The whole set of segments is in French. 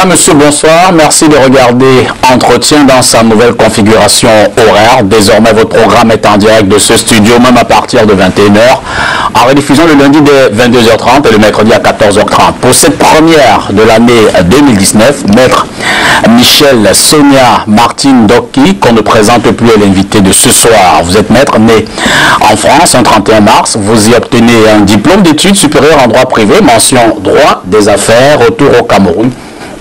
Madame, monsieur, bonsoir. Merci de regarder Entretien dans sa nouvelle configuration horaire. Désormais, votre programme est en direct de ce studio, même à partir de 21h. En rediffusion le lundi dès 22h30 et le mercredi à 14h30. Pour cette première de l'année 2019, maître Michel Sonia Martine Doki, qu'on ne présente plus, est l'invité de ce soir. Vous êtes maître né en France un 31 mars. Vous y obtenez un diplôme d'études supérieures en droit privé, mention droit des affaires, retour au Cameroun,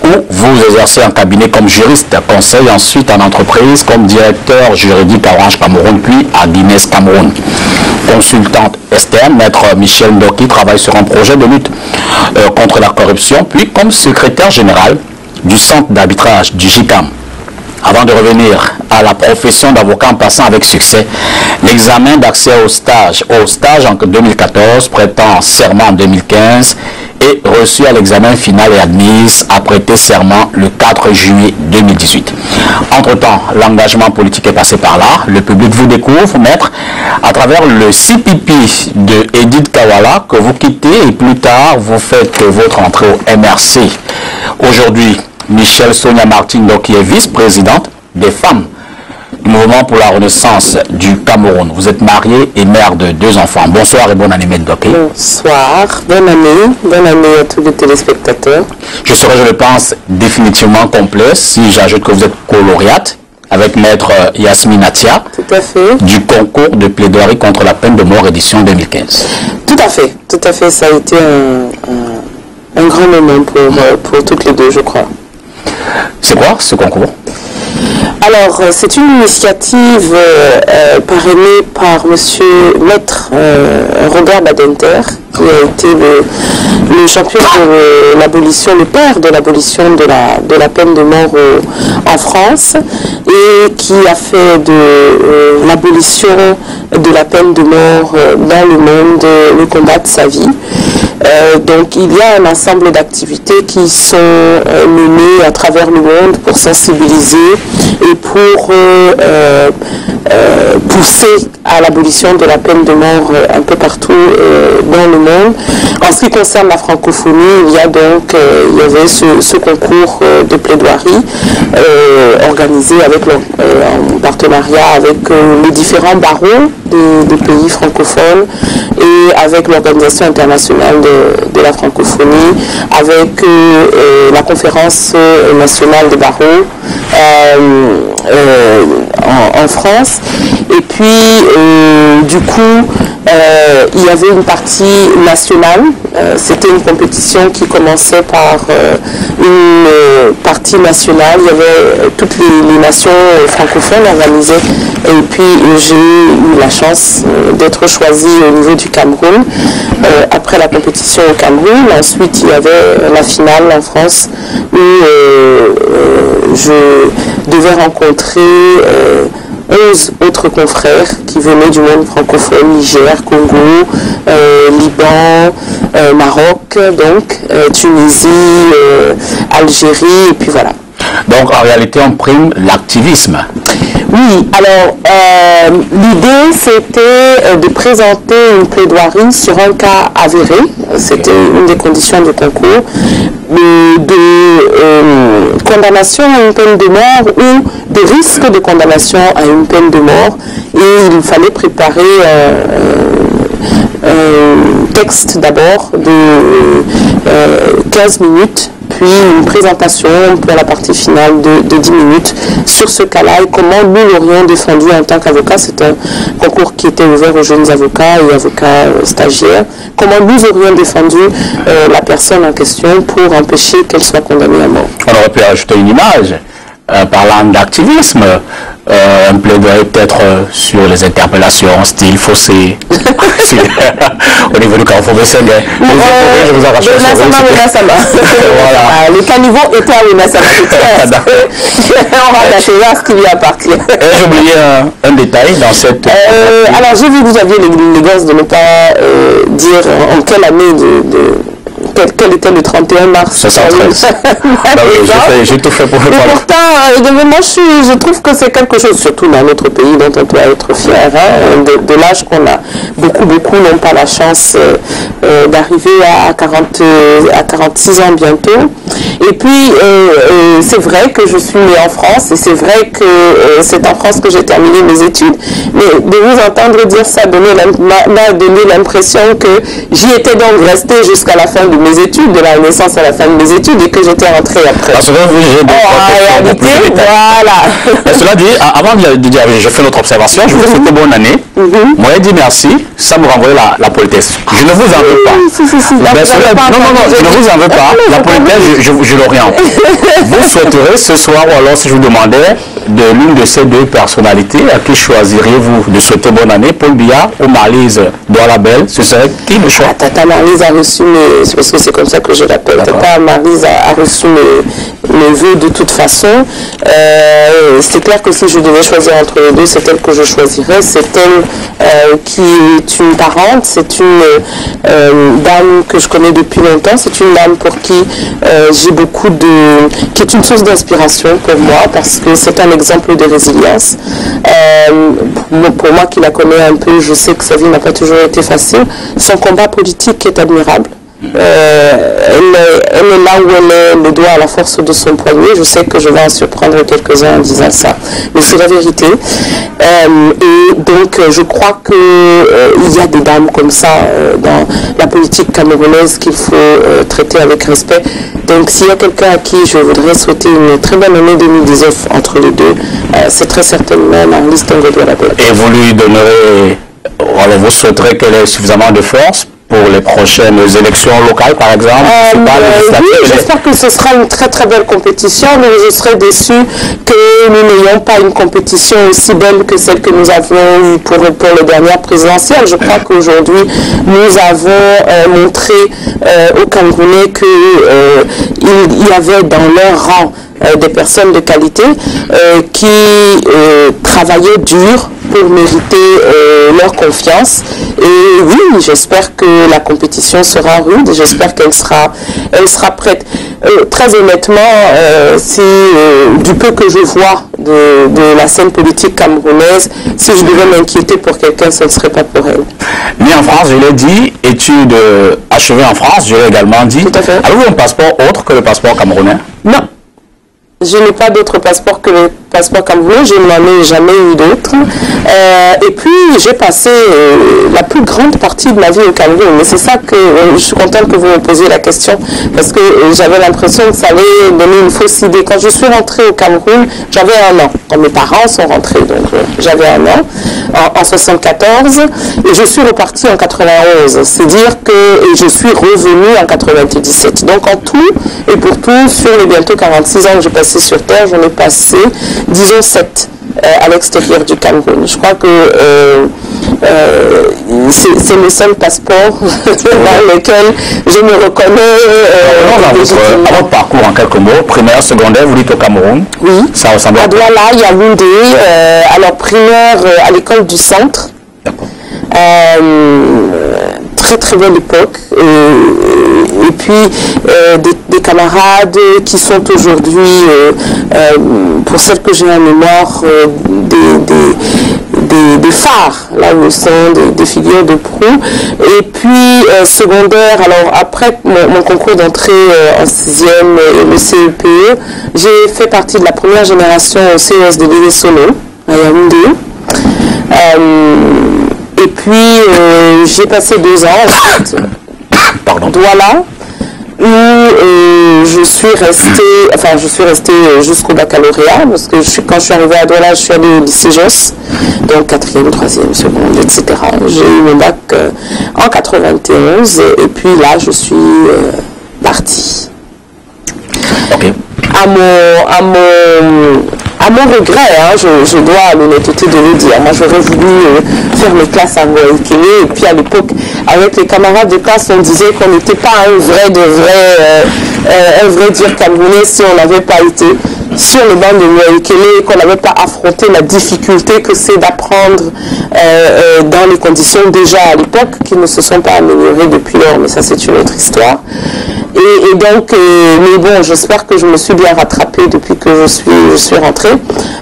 où vous exercez en cabinet comme juriste, conseil ensuite en entreprise comme directeur juridique à Orange Cameroun, puis à Guinness Cameroun. Consultante externe, maître Michel Doki travaille sur un projet de lutte contre la corruption, puis comme secrétaire général du centre d'arbitrage du JICAM. Avant de revenir à la profession d'avocat en passant avec succès l'examen d'accès au stage en 2014, prêtant serment en 2015 et reçu à l'examen final et admise à prêter serment le 4 juillet 2018. Entre-temps, l'engagement politique est passé par là. Le public vous découvre, maître, à travers le CPP de Edith Kawala que vous quittez et plus tard vous faites votre entrée au MRC. Aujourd'hui, Michel Sonia Martine, qui est vice-présidente des femmes du mouvement pour la renaissance du Cameroun. Vous êtes mariée et mère de 2 enfants. Bonsoir et bonne année, maître Doki. Bonsoir, bonne année à tous les téléspectateurs. Je serai, je le pense, définitivement complet si j'ajoute que vous êtes coloriate avec maître Yasmine Atia. Tout à fait. Du concours de plaidoirie contre la peine de mort édition 2015. Tout à fait, ça a été un grand moment pour toutes les deux, je crois. C'est quoi ce concours? Alors, c'est une initiative parrainée par monsieur maître Robert Badinter, qui a été le champion de l'abolition, le père de l'abolition de la peine de mort en France, et qui a fait de l'abolition de la peine de mort dans le monde le combat de sa vie. Donc il y a un ensemble d'activités qui sont menées à travers le monde pour sensibiliser et pour pousser à l'abolition de la peine de mort un peu partout dans le monde. En ce qui concerne la francophonie, il y avait ce concours de plaidoirie organisé en partenariat avec les différents barreaux des pays francophones et avec l'Organisation internationale de la francophonie, avec la conférence nationale des barreaux en France. Et puis, du coup, il y avait une partie nationale. C'était une compétition qui commençait par une partie nationale. Il y avait toutes les nations francophones organisées. Et puis, j'ai eu la chance d'être choisie au niveau du Cameroun. Après la compétition au Cameroun, ensuite, il y avait la finale en France où je devais rencontrer 11 autres confrères qui venaient du monde francophone, Niger, Congo, Liban, Maroc, donc Tunisie, Algérie, et puis voilà. Donc en réalité, on prime l'activisme. Oui, alors l'idée c'était de présenter une plaidoirie sur un cas avéré, c'était une des conditions du concours, de condamnation à une peine de mort ou de risque de condamnation à une peine de mort, et il fallait préparer un texte d'abord de 15 minutes, puis une présentation pour la partie finale de 10 minutes sur ce cas-là et comment nous l'aurions défendu en tant qu'avocat. C'est un concours qui était ouvert aux jeunes avocats et avocats stagiaires. Comment nous aurions défendu la personne en question pour empêcher qu'elle soit condamnée à mort. On aurait pu ajouter une image. Parlant d'activisme, un plaidoyer peut-être sur les interpellations style fossé au niveau du Carrefour Bessègue. Je vous arrache voilà. Le caniveau était à Wenasama. On va lâcher là ce qui vient à partir. J'ai oublié un détail dans cette... alors j'ai vu que vous aviez l'élégance de ne pas dire en quelle année quel était le 31 mars 73. Bah oui, j'ai tout fait pour le parler. Pourtant, moi, je trouve que c'est quelque chose, surtout dans notre pays, dont on doit être fier. Hein, de l'âge qu'on a. Beaucoup n'ont pas la chance d'arriver à 46 ans bientôt. Et puis, c'est vrai que je suis née en France et c'est vrai que c'est en France que j'ai terminé mes études. Mais de vous entendre dire ça m'a donné l'impression que j'y étais donc restée jusqu'à la fin de mes études, de la naissance à la fin de mes études, et que j'étais rentrée après. Parce que en réalité, voilà. Cela dit, avant de dire, je fais notre observation, je vous souhaite bonne année. Moi, je dis merci, ça me renvoie la politesse. Je ne vous en veux pas. Non, je ne vous en veux pas. La politesse, je l'oriente. Vous souhaiterez ce soir, ou alors si je vous demandais de l'une de ces deux personnalités, à qui choisiriez-vous de souhaiter bonne année, Paul Biya ou Marlise Doualabel, ce serait qui le choix? Tata Marlise a reçu mes... Parce que c'est comme ça que je l'appelle. Tata Marlise a reçu mes vœux de toute façon. C'est clair que si je devais choisir entre les deux, c'est elle que je choisirais. C'est elle qui est une parente, c'est une dame que je connais depuis longtemps, c'est une dame pour qui j'ai beaucoup de... qui est une source d'inspiration pour moi, parce que c'est un exemple de résilience. Pour moi qui la connais un peu, je sais que sa vie n'a pas toujours été facile. Son combat politique est admirable. Elle est là où elle est, le doigt à la force de son poignet. Je sais que je vais en surprendre quelques-uns en disant ça, mais c'est la vérité. Et donc je crois qu'il y a des dames comme ça dans la politique camerounaise qu'il faut traiter avec respect. Donc s'il y a quelqu'un à qui je voudrais souhaiter une très bonne année 2019 entre les deux, c'est très certainement Marlise Doualabel. Et vous lui donnerez, vous souhaiterez qu'elle ait suffisamment de force pour les prochaines élections locales, par exemple? Oui, j'espère que ce sera une très très belle compétition, mais je serais déçue que nous n'ayons pas une compétition aussi belle que celle que nous avons eue pour les dernières présidentielles. Je crois qu'aujourd'hui, nous avons montré aux Camerounais qu'il y avait dans leur rang des personnes de qualité qui travaillaient dur pour mériter leur confiance. Et oui, j'espère que la compétition sera rude, j'espère qu'elle sera prête. Très honnêtement, du peu que je vois de la scène politique camerounaise, si je devais m'inquiéter pour quelqu'un, ce ne serait pas pour elle. Né en France, je l'ai dit, études achevées en France, je l'ai également dit. Tout à fait. Avez-vous un passeport autre que le passeport camerounais? Non. Je n'ai pas d'autre passeport que le passeport camerounais, je n'en ai jamais eu d'autre. Et puis, j'ai passé la plus grande partie de ma vie au Cameroun. Mais c'est ça que je suis contente que vous me posiez la question, parce que j'avais l'impression que ça allait donner une fausse idée. Quand je suis rentrée au Cameroun, j'avais 1 an. Quand mes parents sont rentrés, donc j'avais 1 an, en 74, et je suis repartie en 91. C'est dire que je suis revenue en 97. Donc en tout et pour tout, sur les bientôt 46 ans que j'ai passé sur Terre, j'en ai passé, disons 7 à l'extérieur du Cameroun. Je crois que c'est le seul passeport dans lequel je me reconnais. À votre parcours, en quelques mots, primaire, secondaire, vous dites au Cameroun? Oui. Ça ressemble à Douala, Yaoundé, alors primaire à l'école du centre. Très très belle époque, et puis des camarades qui sont aujourd'hui, pour celles que j'ai en mémoire, des phares, là où sont des figures de proue. Et puis secondaire, alors après mon concours d'entrée en 6e et le CEPE, j'ai fait partie de la première génération au CES de l'île Solo à Yaoundé. Et puis, j'ai passé 2 ans ensuite, Douala, où je suis restée jusqu'au baccalauréat, parce que quand je suis arrivée à Douala, je suis allée au lycée Josse, donc 4e, 3e, seconde, etc. J'ai eu mon bac en 91, et puis là, je suis partie. Okay. À mon regret, hein, je dois l'honnêteté de le dire. Moi, j'aurais voulu faire mes classes à Moïkélé. Et puis, à l'époque, avec les camarades de classe, on disait qu'on n'était pas un vrai dur Camerounais si on n'avait pas été sur le banc de Moïkélé, qu'on n'avait pas affronté la difficulté que c'est d'apprendre dans les conditions déjà à l'époque, qui ne se sont pas améliorées depuis lors, mais ça, c'est une autre histoire. Et donc, mais bon, j'espère que je me suis bien rattrapée depuis que je suis rentrée.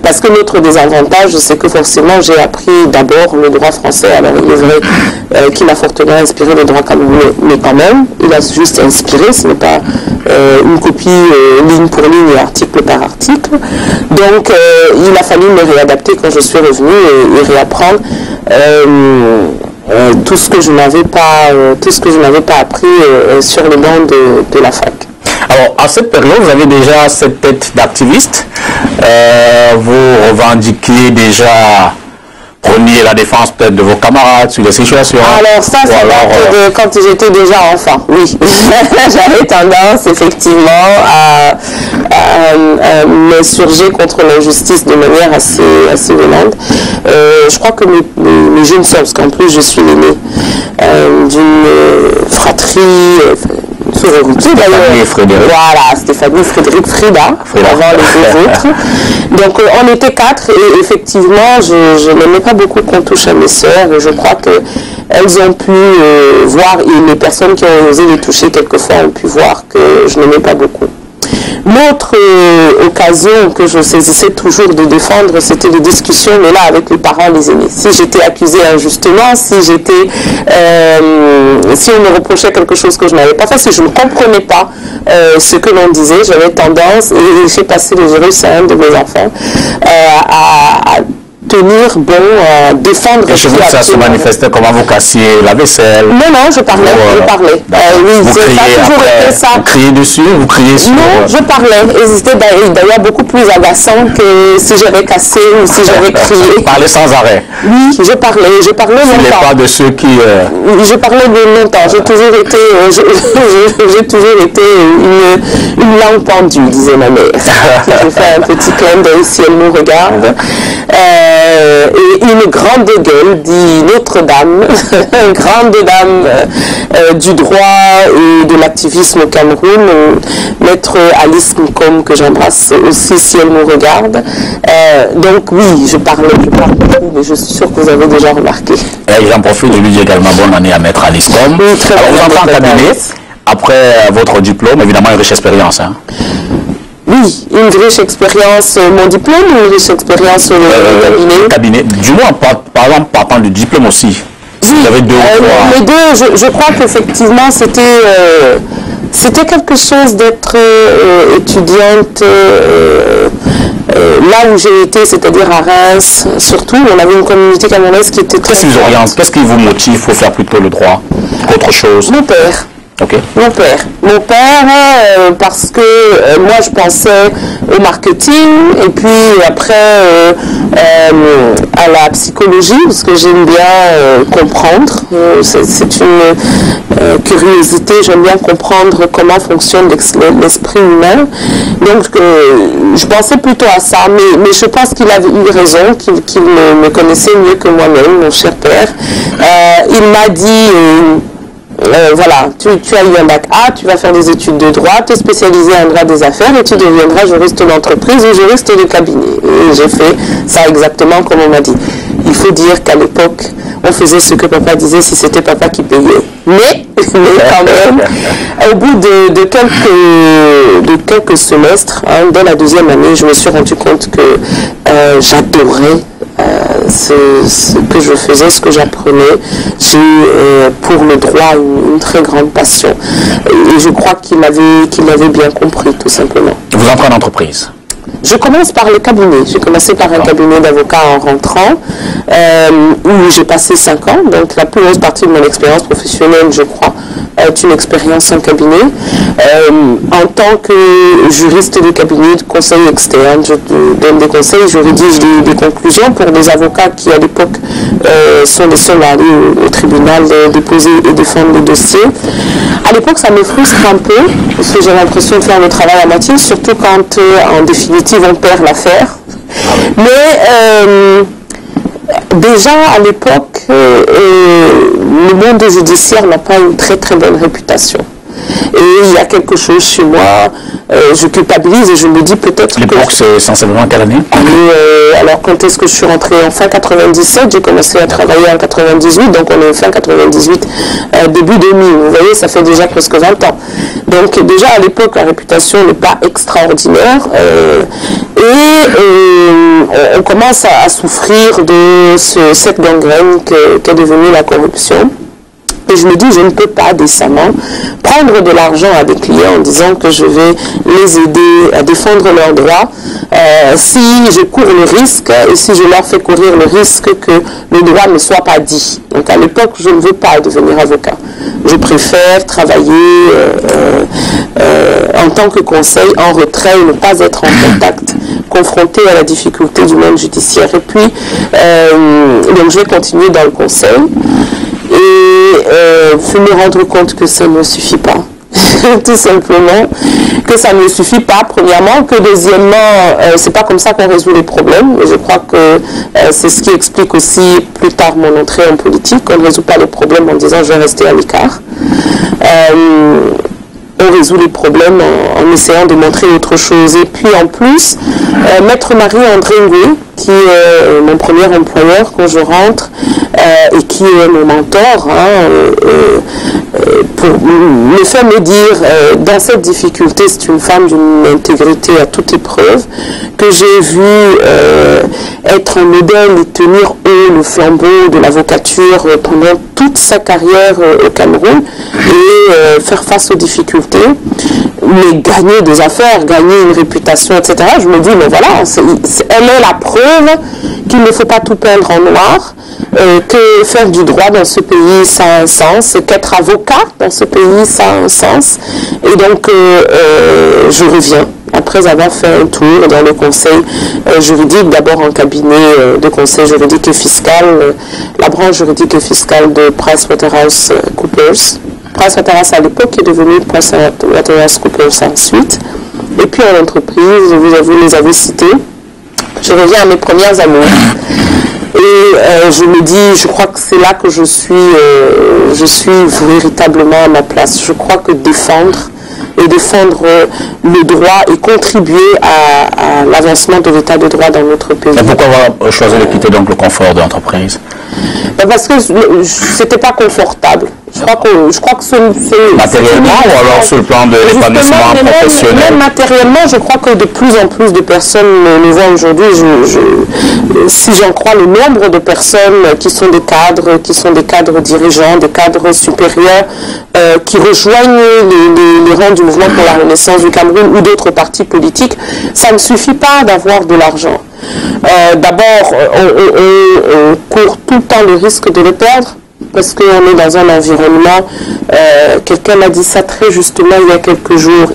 Parce que l'autre désavantage, c'est que forcément, j'ai appris d'abord le droit français. Alors, il est vrai qu'il a fortement inspiré le droit camerounais, mais quand même, il a juste inspiré, ce n'est pas une copie ligne pour ligne et article par article. Donc, il a fallu me réadapter quand je suis revenue et réapprendre tout ce que je n'avais pas appris sur le banc de la fac. Alors, à cette période, vous avez déjà cette tête d'activiste. Vous revendiquiez déjà, preniez la défense peut-être de vos camarades sur les situations. Alors ça date de quand j'étais déjà enfant, oui. J'avais tendance effectivement à m'insurger contre l'injustice de manière assez violente. Je crois que mes jeunes sœurs, parce qu'en plus je suis l'aînée d'une fratrie, sororité d'ailleurs. Voilà, Stéphanie, Frédéric, Frida, avant les deux autres. Donc on était 4 et effectivement je n'aimais pas beaucoup qu'on touche à mes sœurs. Je crois qu'elles ont pu voir, et les personnes qui ont osé les toucher quelquefois ont pu voir que je n'aimais pas beaucoup. L'autre occasion que je saisissais toujours de défendre, c'était les discussions, mais là avec les parents, les aînés. Si j'étais accusée injustement, si on me reprochait quelque chose que je n'avais pas fait, si je ne comprenais pas ce que l'on disait, j'avais tendance, et j'ai passé les virus à un de mes enfants, à tenir bon, défendre. Et je veux que ça se manifestait comment vous cassiez la vaisselle. Non, je parlais. Oui, vous criez dessus, vous criez sur... Non, je parlais. Et c'était d'ailleurs beaucoup plus agaçant que si j'avais cassé ou si j'avais crié. Vous parlez sans arrêt. Oui, je parlais longtemps. Ce n'est pas de ceux qui... Je parlais de longtemps. J'ai toujours été une langue pendue, disait ma mère. J'ai fait un petit clin d'œil si elle nous regarde. Et une grande gueule, dit Notre-Dame, une grande dame du droit et de l'activisme au Cameroun, maître Alice Nkom, que j'embrasse aussi si elle nous regarde. Donc oui, je parle beaucoup, mais je suis sûre que vous avez déjà remarqué. Et j'en profite, je lui dis également bonne année à maître Alice Nkom. Oui, alors vous entrez en cabinet, après votre diplôme, évidemment une riche expérience. Hein. Oui, une riche expérience, mon diplôme, une riche expérience au cabinet. Du moins, par exemple, partant du diplôme aussi. Oui, vous avez deux les deux, je crois qu'effectivement, c'était quelque chose d'être étudiante là où j'ai été, c'est-à-dire à Reims, surtout. On avait une communauté camerounaise qui était très... Qu'est-ce qui vous motive pour faire plutôt le droit qu'autre chose? Mon père. Okay. Mon père, parce que moi je pensais au marketing et puis après à la psychologie, parce que j'aime bien comprendre, c'est une curiosité, j'aime bien comprendre comment fonctionne l'esprit humain. Donc je pensais plutôt à ça, mais je pense qu'il avait eu raison, qu'il me connaissait mieux que moi-même, mon cher père. Il m'a dit... voilà, tu as eu un bac A, tu vas faire des études de droit, te spécialiser en droit des affaires et tu deviendras juriste d'entreprise ou juriste de cabinet. Et j'ai fait ça exactement comme on m'a dit. Il faut dire qu'à l'époque, on faisait ce que papa disait si c'était papa qui payait. Mais quand même, au bout de quelques semestres, hein, dès la deuxième année, je me suis rendu compte que j'adorais ce que je faisais, ce que j'apprenais. J'ai pour le droit une très grande passion. Et je crois qu'il avait bien compris, tout simplement. Vous entrez en entreprise? Je commence par le cabinet. J'ai commencé par un cabinet d'avocats en rentrant, où j'ai passé 5 ans. Donc la plus grosse partie de mon expérience professionnelle, je crois, est une expérience en cabinet. En tant que juriste de cabinet, de conseil externe, je donne des conseils, je rédige des conclusions pour des avocats qui, à l'époque, sont les seuls à aller au tribunal déposer et défendre les dossiers. À l'époque, ça me frustre un peu, parce que j'ai l'impression de faire le travail à moitié, surtout quand, en définitive, on perd l'affaire. Mais déjà, à l'époque, le monde judiciaire n'a pas une très très bonne réputation. Et il y a quelque chose chez moi je culpabilise et je me dis peut-être que... L'époque, c'est sensiblement quelle année? Alors, quand est-ce que je suis rentrée? En fin 97, j'ai commencé à travailler en 98, donc on est fin 98, début 2000. Vous voyez, ça fait déjà presque 20 ans. Donc déjà, à l'époque, la réputation n'est pas extraordinaire. On commence à souffrir de cette gangrène qu'est devenue la corruption. Et je me dis, je ne peux pas décemment prendre de l'argent à des clients en disant que je vais les aider à défendre leurs droits si je cours le risque et si je leur fais courir le risque que le droit ne soit pas dit. Donc à l'époque, je ne veux pas devenir avocat. Je préfère travailler en tant que conseil, en retrait, et ne pas être en contact, confronté à la difficulté du monde judiciaire. Et puis, donc je vais continuer dans le conseil. Et je me rendre compte que ça ne suffit pas. Tout simplement, que ça ne suffit pas, premièrement, que deuxièmement, c'est pas comme ça qu'on résout les problèmes. Et je crois que c'est ce qui explique aussi plus tard mon entrée en politique. On ne résout pas les problèmes en disant je vais rester à l'écart. On résout les problèmes en essayant de montrer autre chose. Et puis en plus, Maître Marie-André Ngoué, qui est mon premier employeur quand je rentre, et qui est mon mentor, me fait me dire, dans cette difficulté, c'est une femme d'une intégrité à toute épreuve, que j'ai vu être un modèle et tenir haut le flambeau de l'avocature pendant toute sa carrière au Cameroun et faire face aux difficultés, mais gagner des affaires, gagner une réputation, etc. Je me dis, mais voilà, elle est la preuve qu'il ne faut pas tout peindre en noir, que faire du droit dans ce pays, ça a un sens, qu'être avocat dans ce pays, ça a un sens. Et donc, je reviens, après avoir fait un tour dans le conseil juridique, d'abord en cabinet de conseil juridique et fiscal, la branche juridique et fiscale de PricewaterhouseCoopers. PricewaterhouseCoopers à l'époque est devenu PricewaterhouseCoopers ensuite. Et puis en entreprise, vous les avez cités. Je reviens à mes premières années. Et je me dis, je crois que c'est là que je suis véritablement à ma place. Je crois que défendre le droit et contribuer à l'avancement de l'état de droit dans notre pays. Et pourquoi avoir choisi de quitter donc le confort de l'entreprise? Parce que c'était pas confortable. Je crois que c'est matériellement ou alors sur le plan de l'épanouissement professionnel? Même matériellement, je crois que de plus en plus de personnes le voient aujourd'hui. Si j'en crois le nombre de personnes qui sont des cadres dirigeants, des cadres supérieurs, qui rejoignent les rangs du mouvement pour la renaissance du Cameroun ou d'autres partis politiques, ça ne suffit pas d'avoir de l'argent. D'abord, on court tout le temps le risque de le perdre, parce qu'on est dans un environnement, quelqu'un m'a dit ça très justement il y a quelques jours,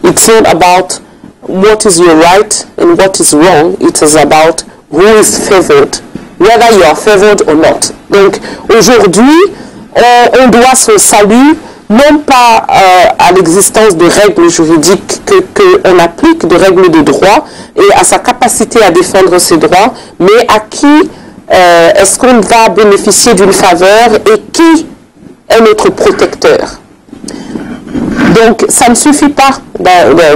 it's not about what is your right and what is wrong, it is about who is favored, whether you are favored or not. Donc aujourd'hui, on doit son salut non pas à l'existence de règles juridiques qu'on applique, de règles de droit, et à sa capacité à défendre ses droits, mais à qui est-ce qu'on va bénéficier d'une faveur et qui est notre protecteur. Donc ça ne suffit pas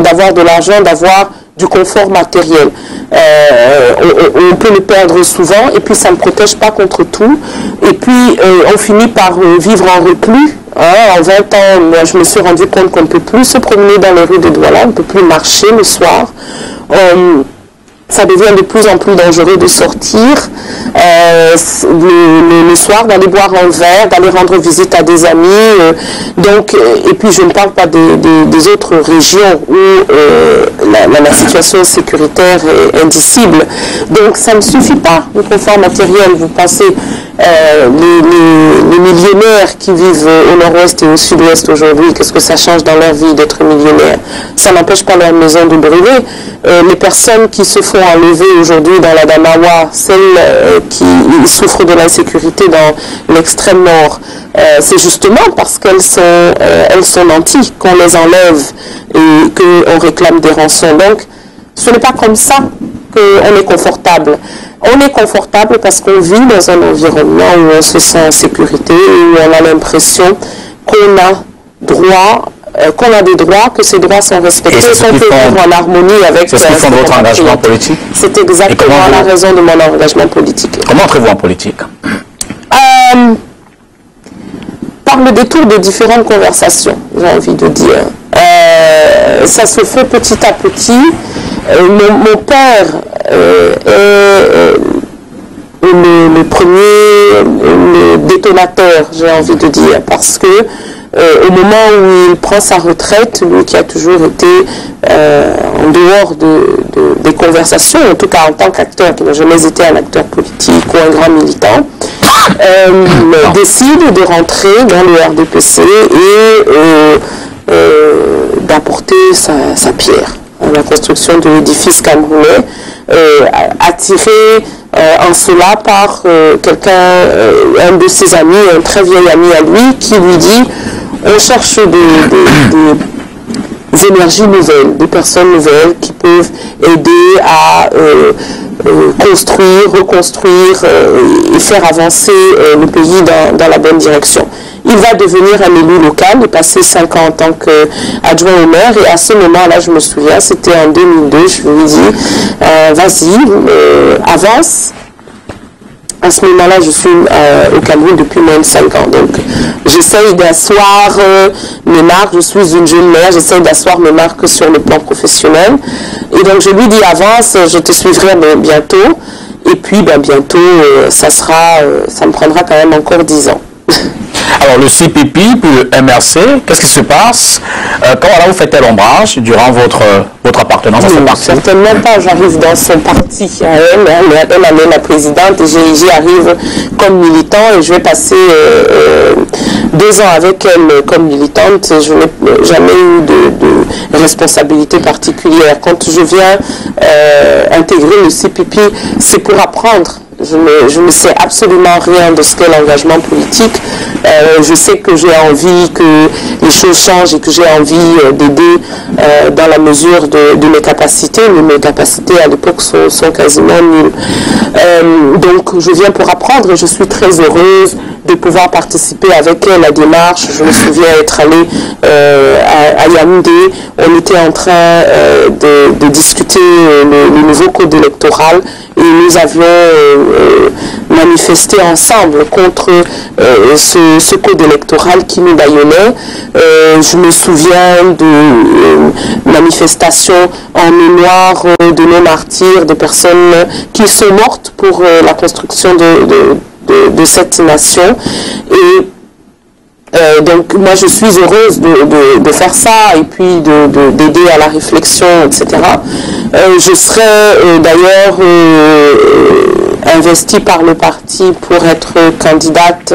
d'avoir de l'argent, d'avoir du confort matériel. On peut le perdre souvent et puis ça ne protège pas contre tout. Et puis on finit par vivre en reclus. En 20 ans, moi, je me suis rendu compte qu'on ne peut plus se promener dans les rues de Douala, on ne peut plus marcher le soir. Ça devient de plus en plus dangereux de sortir le soir, d'aller boire un verre, d'aller rendre visite à des amis. Et puis je ne parle pas des autres régions où la situation sécuritaire est indicible. Donc ça ne suffit pas, le confort matériel. Vous pensez les millionnaires qui vivent au nord-ouest et au sud-ouest aujourd'hui, qu'est-ce que ça change dans leur vie d'être millionnaire? Ça n'empêche pas leur maison de brûler. Les personnes qui se font enlever aujourd'hui dans la Damawa, celles qui souffrent de l'insécurité dans l'extrême nord, c'est justement parce qu'elles sont nantis qu'on les enlève et qu'on réclame des rançons. Donc, ce n'est pas comme ça qu'on est confortable. On est confortable parce qu'on vit dans un environnement où on se sent en sécurité, où on a l'impression qu'on a droit qu'on a des droits, que ces droits sont respectés, qu'on peut vivre en harmonie avec... C'est ce qui fonde votre engagement politique? C'est exactement la raison de mon engagement politique. Comment entrez-vous en politique? Par le détour de différentes conversations, j'ai envie de dire. Ça se fait petit à petit. Mon père est le premier, le détonateur, j'ai envie de dire, parce que au moment où il prend sa retraite, lui qui a toujours été en dehors des conversations, en tout cas en tant qu'acteur, qui n'a jamais été un acteur politique ou un grand militant, décide de rentrer dans le RDPC et d'apporter sa pierre à la construction de l'édifice camerounais, attiré en cela par un de ses amis, un très vieil ami à lui, qui lui dit: on cherche des énergies nouvelles, des personnes nouvelles qui peuvent aider à construire, reconstruire et faire avancer le pays dans la bonne direction. Il va devenir un élu local, il passait 5 ans en tant qu'adjoint au maire, et à ce moment-là, je me souviens, c'était en 2002, je lui ai dit, vas-y, avance. À ce moment-là, je suis au Cameroun depuis moins de 5 ans. Donc, j'essaye d'asseoir mes marques. Je suis une jeune mère, j'essaye d'asseoir mes marques sur le plan professionnel. Et donc, je lui dis, avance, je te suivrai bientôt. Et puis, bientôt, ça me prendra quand même encore 10 ans. Alors, le CPP, puis le MRC, qu'est-ce qui se passe? Comment vous faites l'ombrage durant votre appartenance à ce parti? Certainement pas. J'arrive dans son parti à elle. Elle est la présidente et j'y arrive comme militant et je vais passer 2 ans avec elle comme militante. Je n'ai jamais eu de responsabilité particulière. Quand je viens intégrer le CPP, c'est pour apprendre. Je ne sais absolument rien de ce qu'est l'engagement politique. Je sais que j'ai envie que les choses changent et que j'ai envie d'aider dans la mesure de mes capacités. Mais mes capacités à l'époque sont quasiment nulles. Donc je viens pour apprendre et je suis très heureuse de pouvoir participer avec elle à la démarche. Je me souviens être allée à Yaoundé. On était en train de discuter le nouveau code électoral et nous avions manifesté ensemble contre ce code électoral qui nous bâillonnait. Je me souviens de manifestations en mémoire de nos martyrs, de personnes qui sont mortes pour la construction de cette nation. Et donc moi je suis heureuse de faire ça et puis d'aider à la réflexion, etc. Je serai d'ailleurs investie par le parti pour être candidate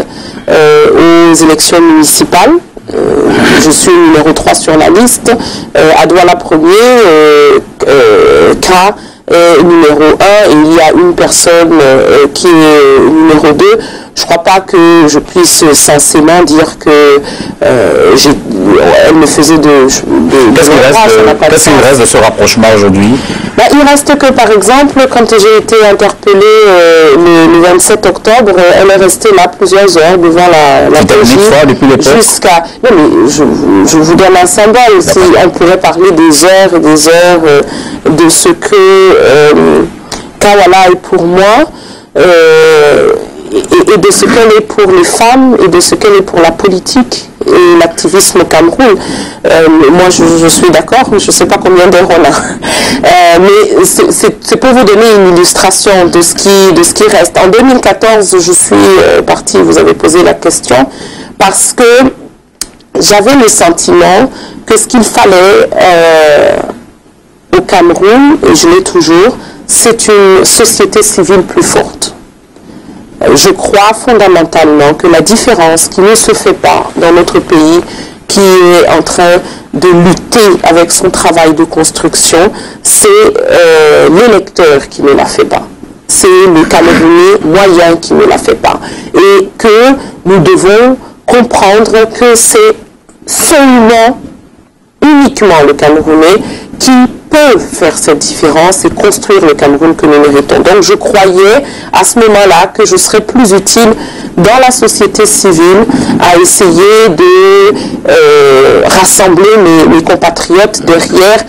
aux élections municipales. Je suis numéro 3 sur la liste, à Douala premier, K est numéro 1 et il y a une personne qui est numéro 2. Je ne crois pas que je puisse censément dire que elle me faisait Qu'est-ce qu'il reste de ce rapprochement aujourd'hui? Il reste que, par exemple, quand j'ai été interpellée le 27 octobre, elle est restée là plusieurs heures devant la PJ jusqu'à... Non, mais je vous donne un symbole. Si on pourrait parler des heures et des heures de ce que Kawala est pour moi, et de ce qu'elle est pour les femmes et de ce qu'elle est pour la politique et l'activisme au Cameroun. Moi, je suis d'accord, mais je ne sais pas combien d'heures on a. Mais c'est pour vous donner une illustration de ce qui reste. En 2014, je suis partie, vous avez posé la question, parce que j'avais le sentiment que ce qu'il fallait au Cameroun, et je l'ai toujours, c'est une société civile plus forte. Je crois fondamentalement que la différence qui ne se fait pas dans notre pays, qui est en train de lutter avec son travail de construction, c'est l'électeur qui ne la fait pas. C'est le Camerounais moyen qui ne la fait pas. Et que nous devons comprendre que c'est seulement, uniquement le Camerounais qui peut faire cette différence et construire le Cameroun que nous méritons. Donc je croyais à ce moment-là que je serais plus utile dans la société civile à essayer de rassembler mes compatriotes derrière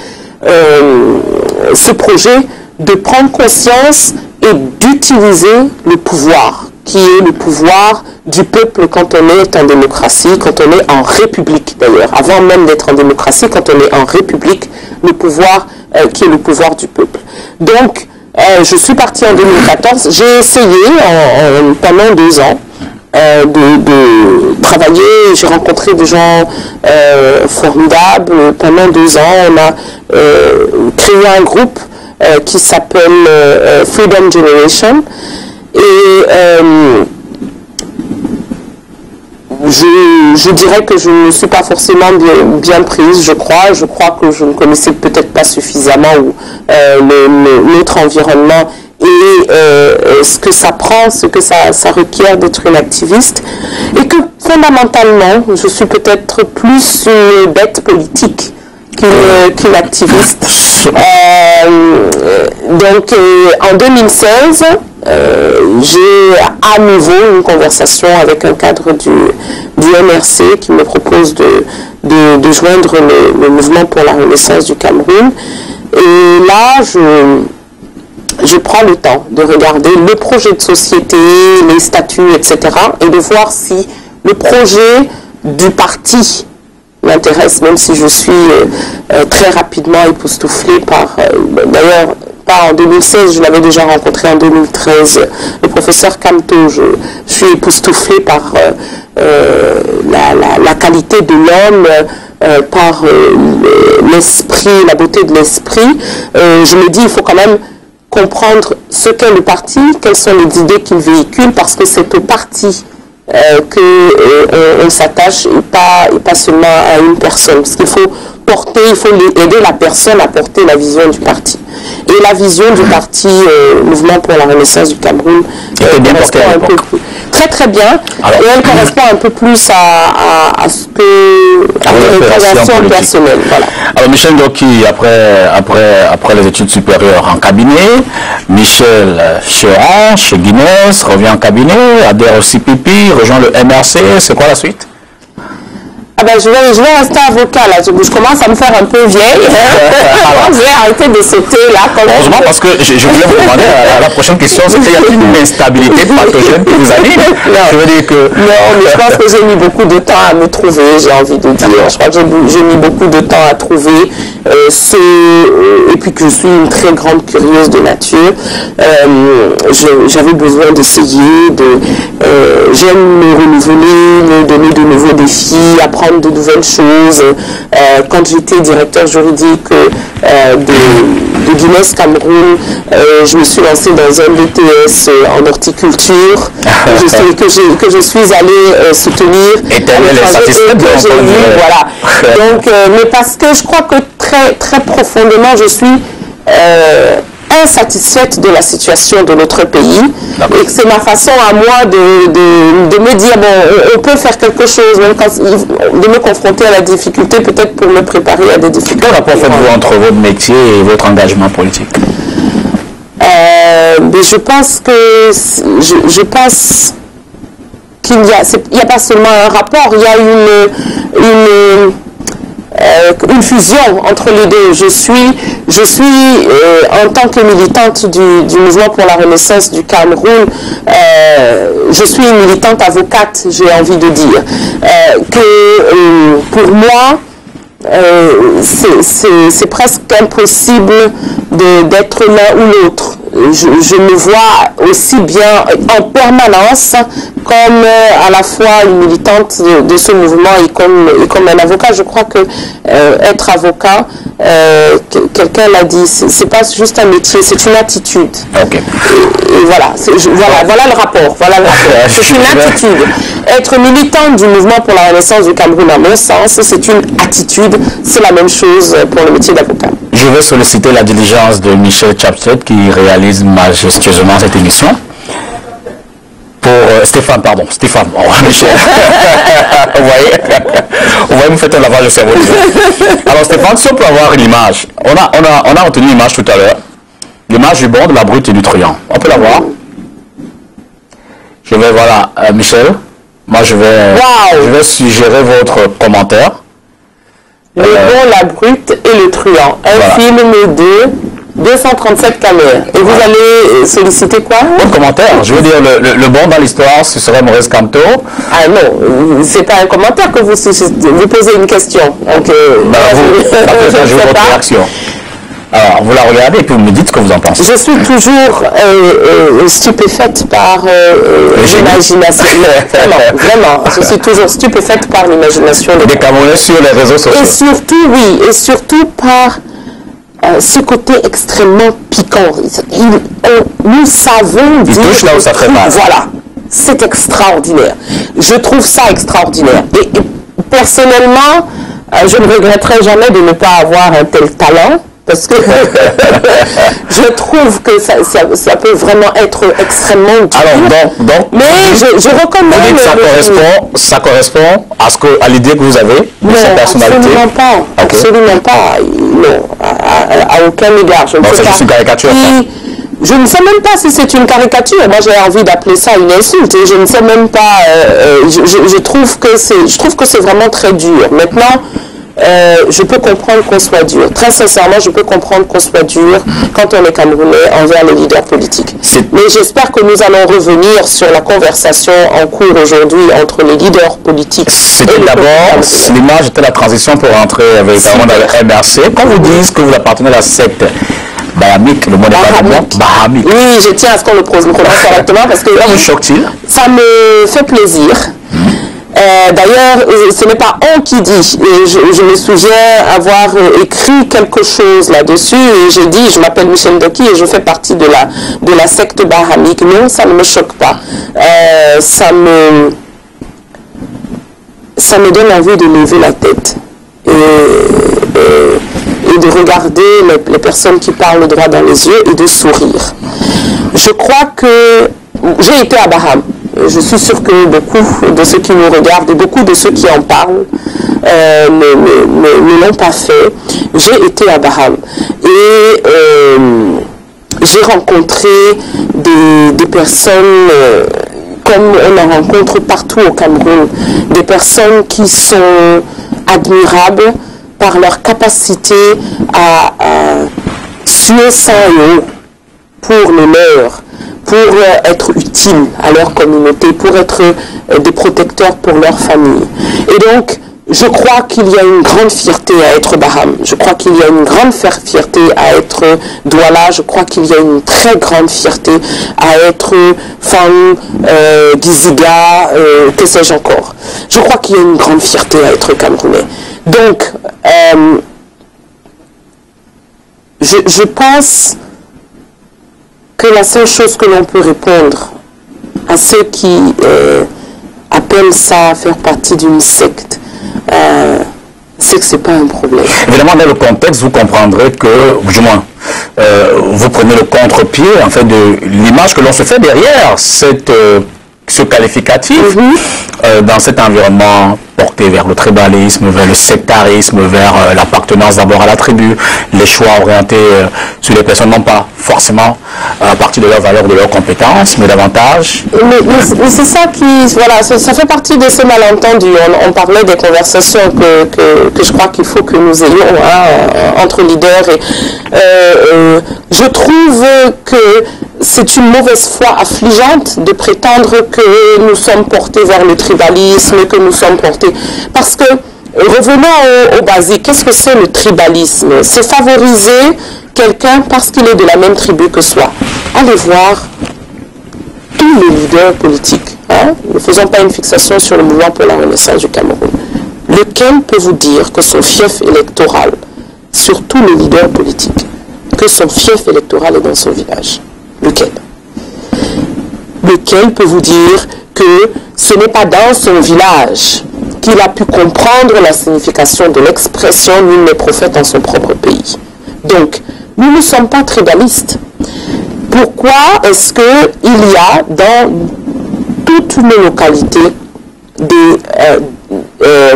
ce projet de prendre conscience et d'utiliser le pouvoir, qui est le pouvoir du peuple quand on est en démocratie, quand on est en république d'ailleurs. Avant même d'être en démocratie, quand on est en république, le pouvoir qui est le pouvoir du peuple. Donc, je suis partie en 2014. J'ai essayé pendant 2 ans de travailler. J'ai rencontré des gens formidables. Pendant 2 ans, on a créé un groupe qui s'appelle Freedom Generation. Et je dirais que je ne suis pas forcément bien prise, je crois. Je crois que je ne connaissais peut-être pas suffisamment notre environnement et ce que ça prend, ce que ça requiert d'être une activiste. Et que fondamentalement, je suis peut-être plus une bête politique qu'une activiste. Donc en 2016, j'ai à nouveau une conversation avec un cadre du MRC qui me propose de joindre le mouvement pour la renaissance du Cameroun. Et là, je prends le temps de regarder le projet de société, les statuts, etc. et de voir si le projet du parti m'intéresse, même si je suis très rapidement époustouflée par... D'ailleurs, pas en 2016, je l'avais déjà rencontré en 2013, le professeur Camto. Je suis époustouflée par la qualité de l'homme, par l'esprit, la beauté de l'esprit. Je me dis, il faut quand même comprendre ce qu'est le parti, quelles sont les idées qu'il véhicule, parce que c'est au parti qu'on s'attache et pas seulement à une personne. Parce qu'il faut aider la personne à porter la vision du parti. Et la vision du parti Mouvement pour la Renaissance du Cameroun correspond un peu plus, très bien. Alors, et elle correspond un peu plus à ce que à une relation personnelle. Voilà. Alors Michel Ndoki, après les études supérieures en cabinet, Michel Chéran, chez Guinness, revient en cabinet, adhère au CPP, rejoint le MRC. C'est quoi la suite? Ah ben, je vais rester avocat là, je commence à me faire un peu vieille. Alors, je vais arrêter de sauter là. Heureusement, parce que je voulais vous demander la prochaine question, c'est qu'il y a une instabilité pathogène qui vous anime. Je veux dire que... Non, mais je pense que j'ai mis beaucoup de temps à me trouver, j'ai envie de dire. Je crois que j'ai mis beaucoup de temps à trouver et puis que je suis une très grande curieuse de nature. J'avais besoin d'essayer, j'aime me renouveler, me donner de nouveaux défis, apprendre de nouvelles choses. Quand j'étais directeur juridique de Guinness Cameroun, je me suis lancée dans un BTS en horticulture que je suis allée soutenir. Et voilà. Donc, mais parce que je crois que très, très profondément, je suis insatisfaite de la situation de notre pays et que c'est ma façon à moi de me dire bon, on peut faire quelque chose, même quand, de me confronter à la difficulté, peut-être pour me préparer à des difficultés. Quel rapport faites-vous entre votre métier et votre engagement politique? Mais je pense que qu'il y a pas seulement un rapport, il y a une fusion entre les deux. Je suis en tant que militante du Mouvement pour la Renaissance du Cameroun, je suis une militante avocate, j'ai envie de dire. Que pour moi, c'est presque impossible d'être l'un ou l'autre. Je me vois aussi bien en permanence comme à la fois une militante de ce mouvement et comme un avocat. Je crois que être avocat, quelqu'un l'a dit, c'est pas juste un métier, c'est une attitude. Okay. Et voilà, voilà le rapport. C'est une attitude. Être militante du Mouvement pour la Renaissance du Cameroun, à mon sens, c'est une attitude. C'est la même chose pour le métier d'avocat. Je vais solliciter la diligence de Michel Chapset qui réalise majestueusement cette émission. Pour Stéphane, oh, Michel. Vous voyez, vous faites un lavage de cerveau. Alors Stéphane, si on peut avoir une image, on a retenu l'image tout à l'heure, l'image du bon, de la brute et du truand. On peut la voir? Je vais, Michel, moi je vais suggérer votre commentaire. Le bon, la brute et le truand. Un film de 237 caméras. Et vous allez solliciter quoi? Un commentaire. Je veux dire, le bon dans l'histoire, ce serait Maurice Kamto. Ah non, c'est pas un commentaire que vous posez une question. Donc, je veux votre réaction. Alors, vous la regardez et puis vous me dites ce que vous en pensez. Je suis toujours stupéfaite par l'imagination. Vraiment, je suis toujours stupéfaite par l'imagination des Camerounais sur les réseaux sociaux. Et surtout, oui, et surtout par ce côté extrêmement piquant. Nous savons dire... Il touche là où ça fait mal. Voilà, c'est extraordinaire. Je trouve ça extraordinaire. Et personnellement, je ne regretterai jamais de ne pas avoir un tel talent. Parce que je trouve que ça peut vraiment être extrêmement dur. Alors, donc mais je reconnais... Vous dites que ça correspond à l'idée que vous avez de cette personnalité? Absolument pas. Okay. Absolument pas. Non, à aucun égard. Je ne sais pas. C'est une caricature. Je ne sais même pas si c'est une caricature. Moi, j'ai envie d'appeler ça une insulte. Et je ne sais même pas... je trouve que c'est vraiment très dur. Maintenant... je peux comprendre qu'on soit dur. Très sincèrement, je peux comprendre qu'on soit dur quand on est Camerounais envers les leaders politiques. Mais j'espère que nous allons revenir sur la conversation en cours aujourd'hui entre les leaders politiques. C'était d'abord, l'image était la transition pour rentrer véritablement dans le MRC. Quand vous dites que vous appartenez à la secte bahamique, le mot n'est pas bon, bahamique. Oui, je tiens à ce qu'on le prononce correctement parce que... Ça vous choque-t-il? Ça me fait plaisir. D'ailleurs, ce n'est pas on qui dit. Je me souviens avoir écrit quelque chose là-dessus et j'ai dit, je m'appelle Michel Ndoki et je fais partie de la secte bahamique. Non, ça ne me choque pas. Ça me donne envie de lever la tête et de regarder les personnes qui parlent droit dans les yeux et de sourire. Je crois que j'ai été à Baham. Je suis sûre que beaucoup de ceux qui nous regardent et beaucoup de ceux qui en parlent ne l'ont pas fait. J'ai été à Baham et j'ai rencontré des personnes comme on en rencontre partout au Cameroun, des personnes qui sont admirables par leur capacité à suer sang et eau pour le leur, pour être utiles à leur communauté, pour être des protecteurs pour leur famille. Et donc, je crois qu'il y a une grande fierté à être Baham. Je crois qu'il y a une grande fierté à être Douala. Je crois qu'il y a une très grande fierté à être femme, Giziga, que sais-je encore. Je crois qu'il y a une grande fierté à être Camerounais. Donc, je pense que la seule chose que l'on peut répondre à ceux qui appellent ça faire partie d'une secte, c'est que ce n'est pas un problème. Évidemment, dans le contexte, vous comprendrez que, du moins, vous prenez le contre-pied en fait, de l'image que l'on se fait derrière ce qualificatif dans cet environnement porté vers le tribalisme, vers le sectarisme, vers l'appartenance d'abord à la tribu, les choix orientés sur les personnes, non pas forcément à partir de leurs valeurs, de leurs compétences, mais davantage. Mais c'est ça qui, voilà, ça fait partie de ces malentendus. On parlait des conversations que je crois qu'il faut que nous ayons entre leaders. Et, je trouve que c'est une mauvaise foi affligeante de prétendre que nous sommes portés vers le tribalisme, que nous sommes portés... Parce que, revenons au basique, qu'est-ce que c'est le tribalisme? C'est favoriser quelqu'un parce qu'il est de la même tribu que soi. Allez voir tous les leaders politiques. Ne faisons pas une fixation sur le mouvement pour la renaissance du Cameroun. Lequel peut vous dire que son fief électoral, sur tous les leaders politiques, que son fief électoral est dans son village? Lequel? Lequel peut vous dire que ce n'est pas dans son village qu'il a pu comprendre la signification de l'expression « nul n'est prophète en son propre pays ». Donc, nous ne sommes pas tribalistes. Pourquoi est-ce qu'il y a dans toutes nos localités des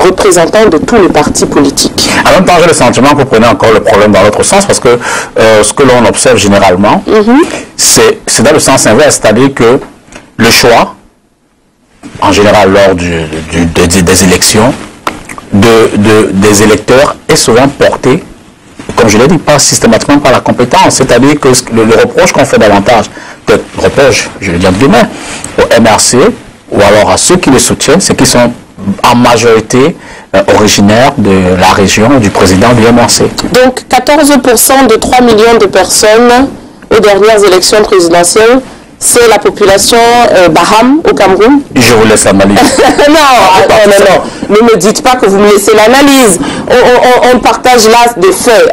représentants de tous les partis politiques? En même temps, j'ai le sentiment que vous prenez encore le problème dans l'autre sens, parce que ce que l'on observe généralement, c'est dans le sens inverse, c'est-à-dire que le choix, en général lors des élections, des électeurs est souvent porté, comme je l'ai dit, pas systématiquement par la compétence. C'est-à-dire que le reproche qu'on fait davantage, peut-être reproche, je le dis entre guillemets, au MRC ou alors à ceux qui le soutiennent, c'est qu'ils sont en majorité originaires de la région du président du MRC. Donc 14% de 3 millions de personnes aux dernières élections présidentielles, c'est la population Baham au Cameroun. Je vous laisse analyser. non. Ne me dites pas que vous me laissez l'analyse. On partage là des faits.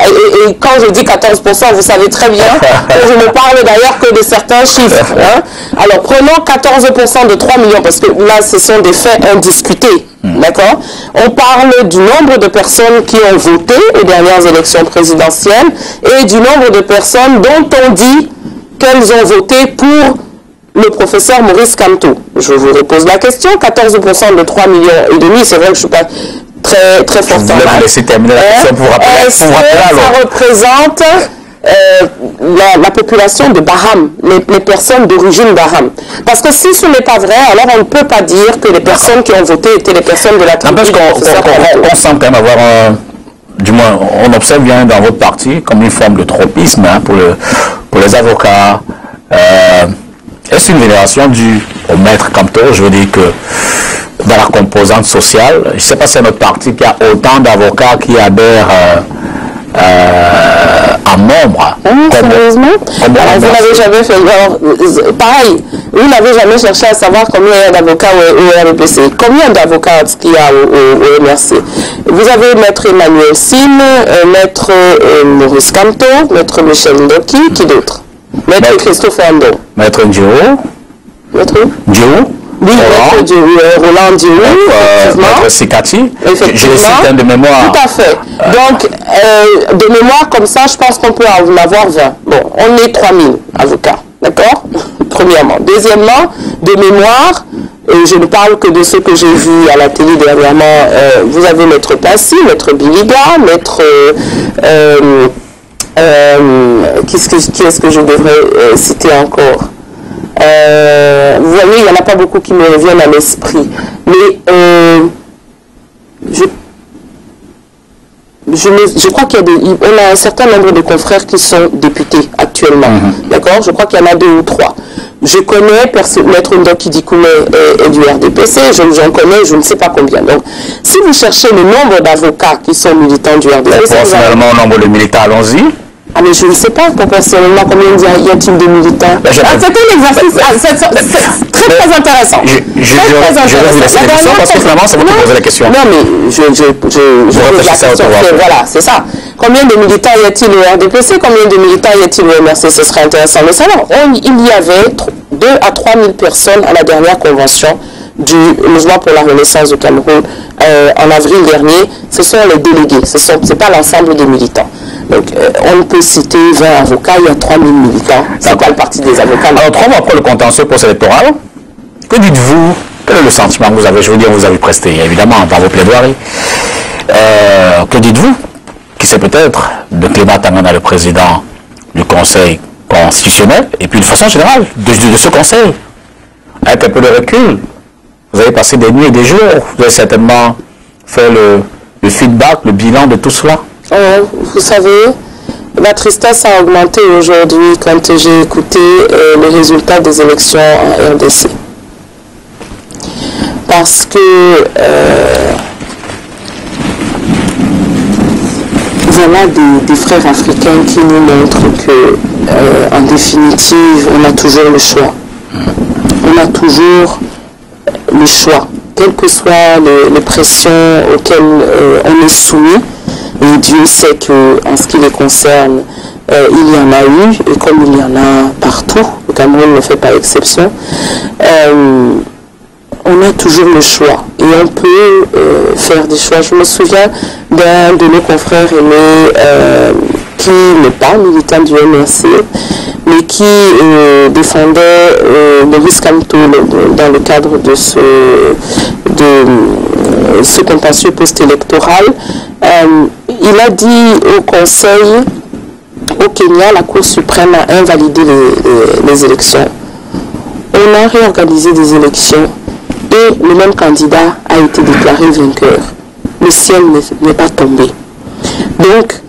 Et quand je dis 14%, vous savez très bien que je ne parle d'ailleurs que de certains chiffres. Hein. Alors prenons 14% de 3 millions, parce que là, ce sont des faits indiscutés. D'accord? On parle du nombre de personnes qui ont voté aux dernières élections présidentielles et du nombre de personnes dont on dit qu'elles ont voté pour le professeur Maurice Kamto. Je vous repose la question. 14% de 3 millions et demi, c'est vrai que je ne suis pas très forte en maths. Vous laisser terminer la question pour rappeler. Est-ce que ça représente la population de Baham, les personnes d'origine Baham? Parce que si ce n'est pas vrai, alors on ne peut pas dire que les personnes qui ont voté étaient les personnes de la tribu. On sent quand même avoir du moins, on observe bien dans votre parti comme une forme de tropisme hein, pour les avocats. Est-ce une vénération due au maître Kamto? Je veux dire que dans la composante sociale, je ne sais pas si c'est notre parti qui a autant d'avocats qui adhèrent en nombre. Sérieusement? Vous n'avez jamais fait... pareil, vous n'avez jamais cherché à savoir combien il y a d'avocats au RDPC. Combien d'avocats il y a au MRC? Vous avez Maître Emmanuel Sim, Maître Maurice Kamto, Maître Michel Ndoki, qui d'autre? Maître Christophe Ando. Maître Dio. Maître Dio. Oui, Maître Roland Dio. Maître Sikati. Je les cite un de mémoire. Tout à fait. Donc, de mémoire comme ça, je pense qu'on peut en avoir 20. Bon, on est 3000 avocats. D'accord? Premièrement. Deuxièmement, de mémoire, je ne parle que de ceux que j'ai vus à la télé dernièrement. Vous avez Maître Passy, Maître Biliga, Maître... qui est-ce que je devrais citer encore? Vous voyez, il n'y en a pas beaucoup qui me reviennent à l'esprit. Mais je crois qu'il y a on a un certain nombre de confrères qui sont députés actuellement. D'accord? Je crois qu'il y en a 2 ou 3. Je connais Maître Ndoki Dikoumé et du RDPC, j'en connais, je ne sais pas combien. Donc, si vous cherchez le nombre d'avocats qui sont militants du RDPC... Personnellement, le nombre de militants, allons-y. Ah mais je ne sais pas personnellement combien y a-t-il de militants. C'est un exercice très intéressant. Je vais vous laisser la question parce que finalement ça vous poser la question. Non mais je pose la question. Voilà, c'est ça. Combien de militants y a-t-il au RDPC? Combien de militants y a-t-il au MRC? Ce serait intéressant de savoir. Il y avait 2 à 3 000 personnes à la dernière convention du mouvement pour la renaissance du Cameroun en avril dernier. Ce sont les délégués, ce n'est pas l'ensemble des militants. Donc, on peut citer 20 avocats, il y a 3000 militants. C'est pas le parti des avocats. Alors, 3 mois après le contentieux post-électoral, que dites-vous? Quel est le sentiment que vous avez? Je veux dire, vous avez presté, évidemment, dans vos plaidoiries. Que dites-vous? Qui c'est peut-être de Clément Tangana, le président du Conseil constitutionnel, et puis de façon générale, de ce Conseil, avec un peu de recul. Vous avez passé des nuits et des jours, vous avez certainement fait le feedback, le bilan de tout cela. Vous savez, ma tristesse a augmenté aujourd'hui quand j'ai écouté les résultats des élections en RDC. Parce que voilà des frères africains qui nous montrent que, en définitive, on a toujours le choix. On a toujours le choix, quelles que soient les pressions auxquelles on est soumis. Et Dieu sait qu'en ce qui les concerne, il y en a eu, et comme il y en a partout, le Cameroun ne fait pas exception, on a toujours le choix et on peut faire des choix. Je me souviens d'un de nos confrères aînés qui n'est pas militant du MRC, mais qui défendait Maurice Kamto dans le cadre de ce contentieux post-électoral. Il a dit au Conseil, au Kenya, la Cour suprême a invalidé les élections. On a réorganisé des élections et le même candidat a été déclaré vainqueur. le ciel n'est pas tombé. Donc,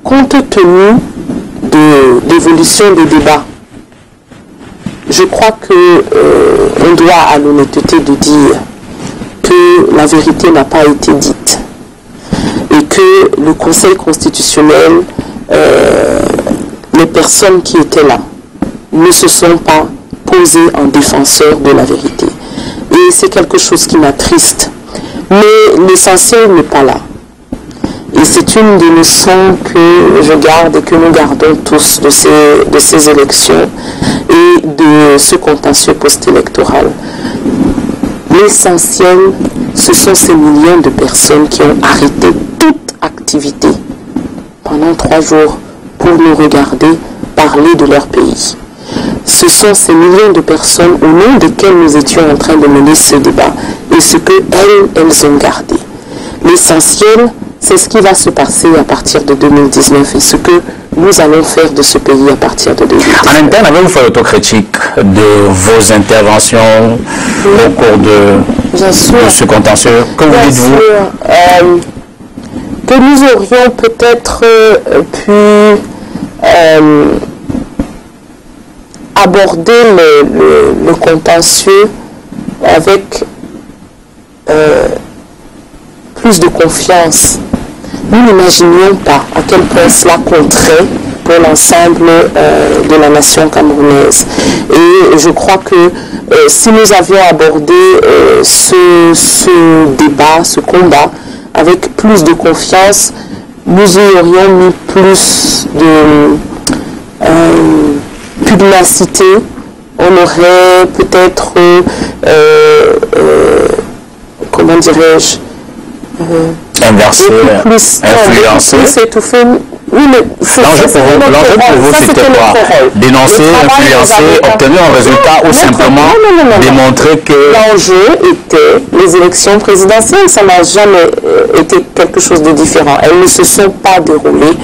compte tenu de l'évolution des débats, je crois qu'on doit à l'honnêteté de dire que la vérité n'a pas été dite et que le Conseil constitutionnel, les personnes qui étaient là, ne se sont pas posées en défenseurs de la vérité. Et c'est quelque chose qui m'attriste. Mais l'essentiel n'est pas là. Et c'est une des leçons que je garde et que nous gardons tous de ces élections et de ce contentieux post-électoral. L'essentiel, ce sont ces millions de personnes qui ont arrêté toute activité pendant 3 jours pour nous regarder parler de leur pays. Ce sont ces millions de personnes au nom desquelles nous étions en train de mener ce débat et ce qu'elles ont gardé. L'essentiel, c'est ce qui va se passer à partir de 2019 et ce que nous allons faire de ce pays à partir de 2019. En interne, avez-vous fait l'autocritique de vos interventions au cours de ce contentieux? Que vous dites-vous? Que nous aurions peut-être pu aborder le contentieux avec plus de confiance. Nous n'imaginions pas à quel point cela compterait pour l'ensemble de la nation camerounaise. Et je crois que si nous avions abordé ce débat, ce combat, avec plus de confiance, nous y aurions mis plus de pugnacité. On aurait peut-être, comment dirais-je, inversé, influencé. Plus étouffé. Oui, mais l'enjeu pour vous, c'était quoi? Dénoncer, influencer, obtenir un résultat ou simplement démontrer que... L'enjeu était les élections présidentielles. Ça n'a jamais été quelque chose de différent. Elles ne se sont pas déroulées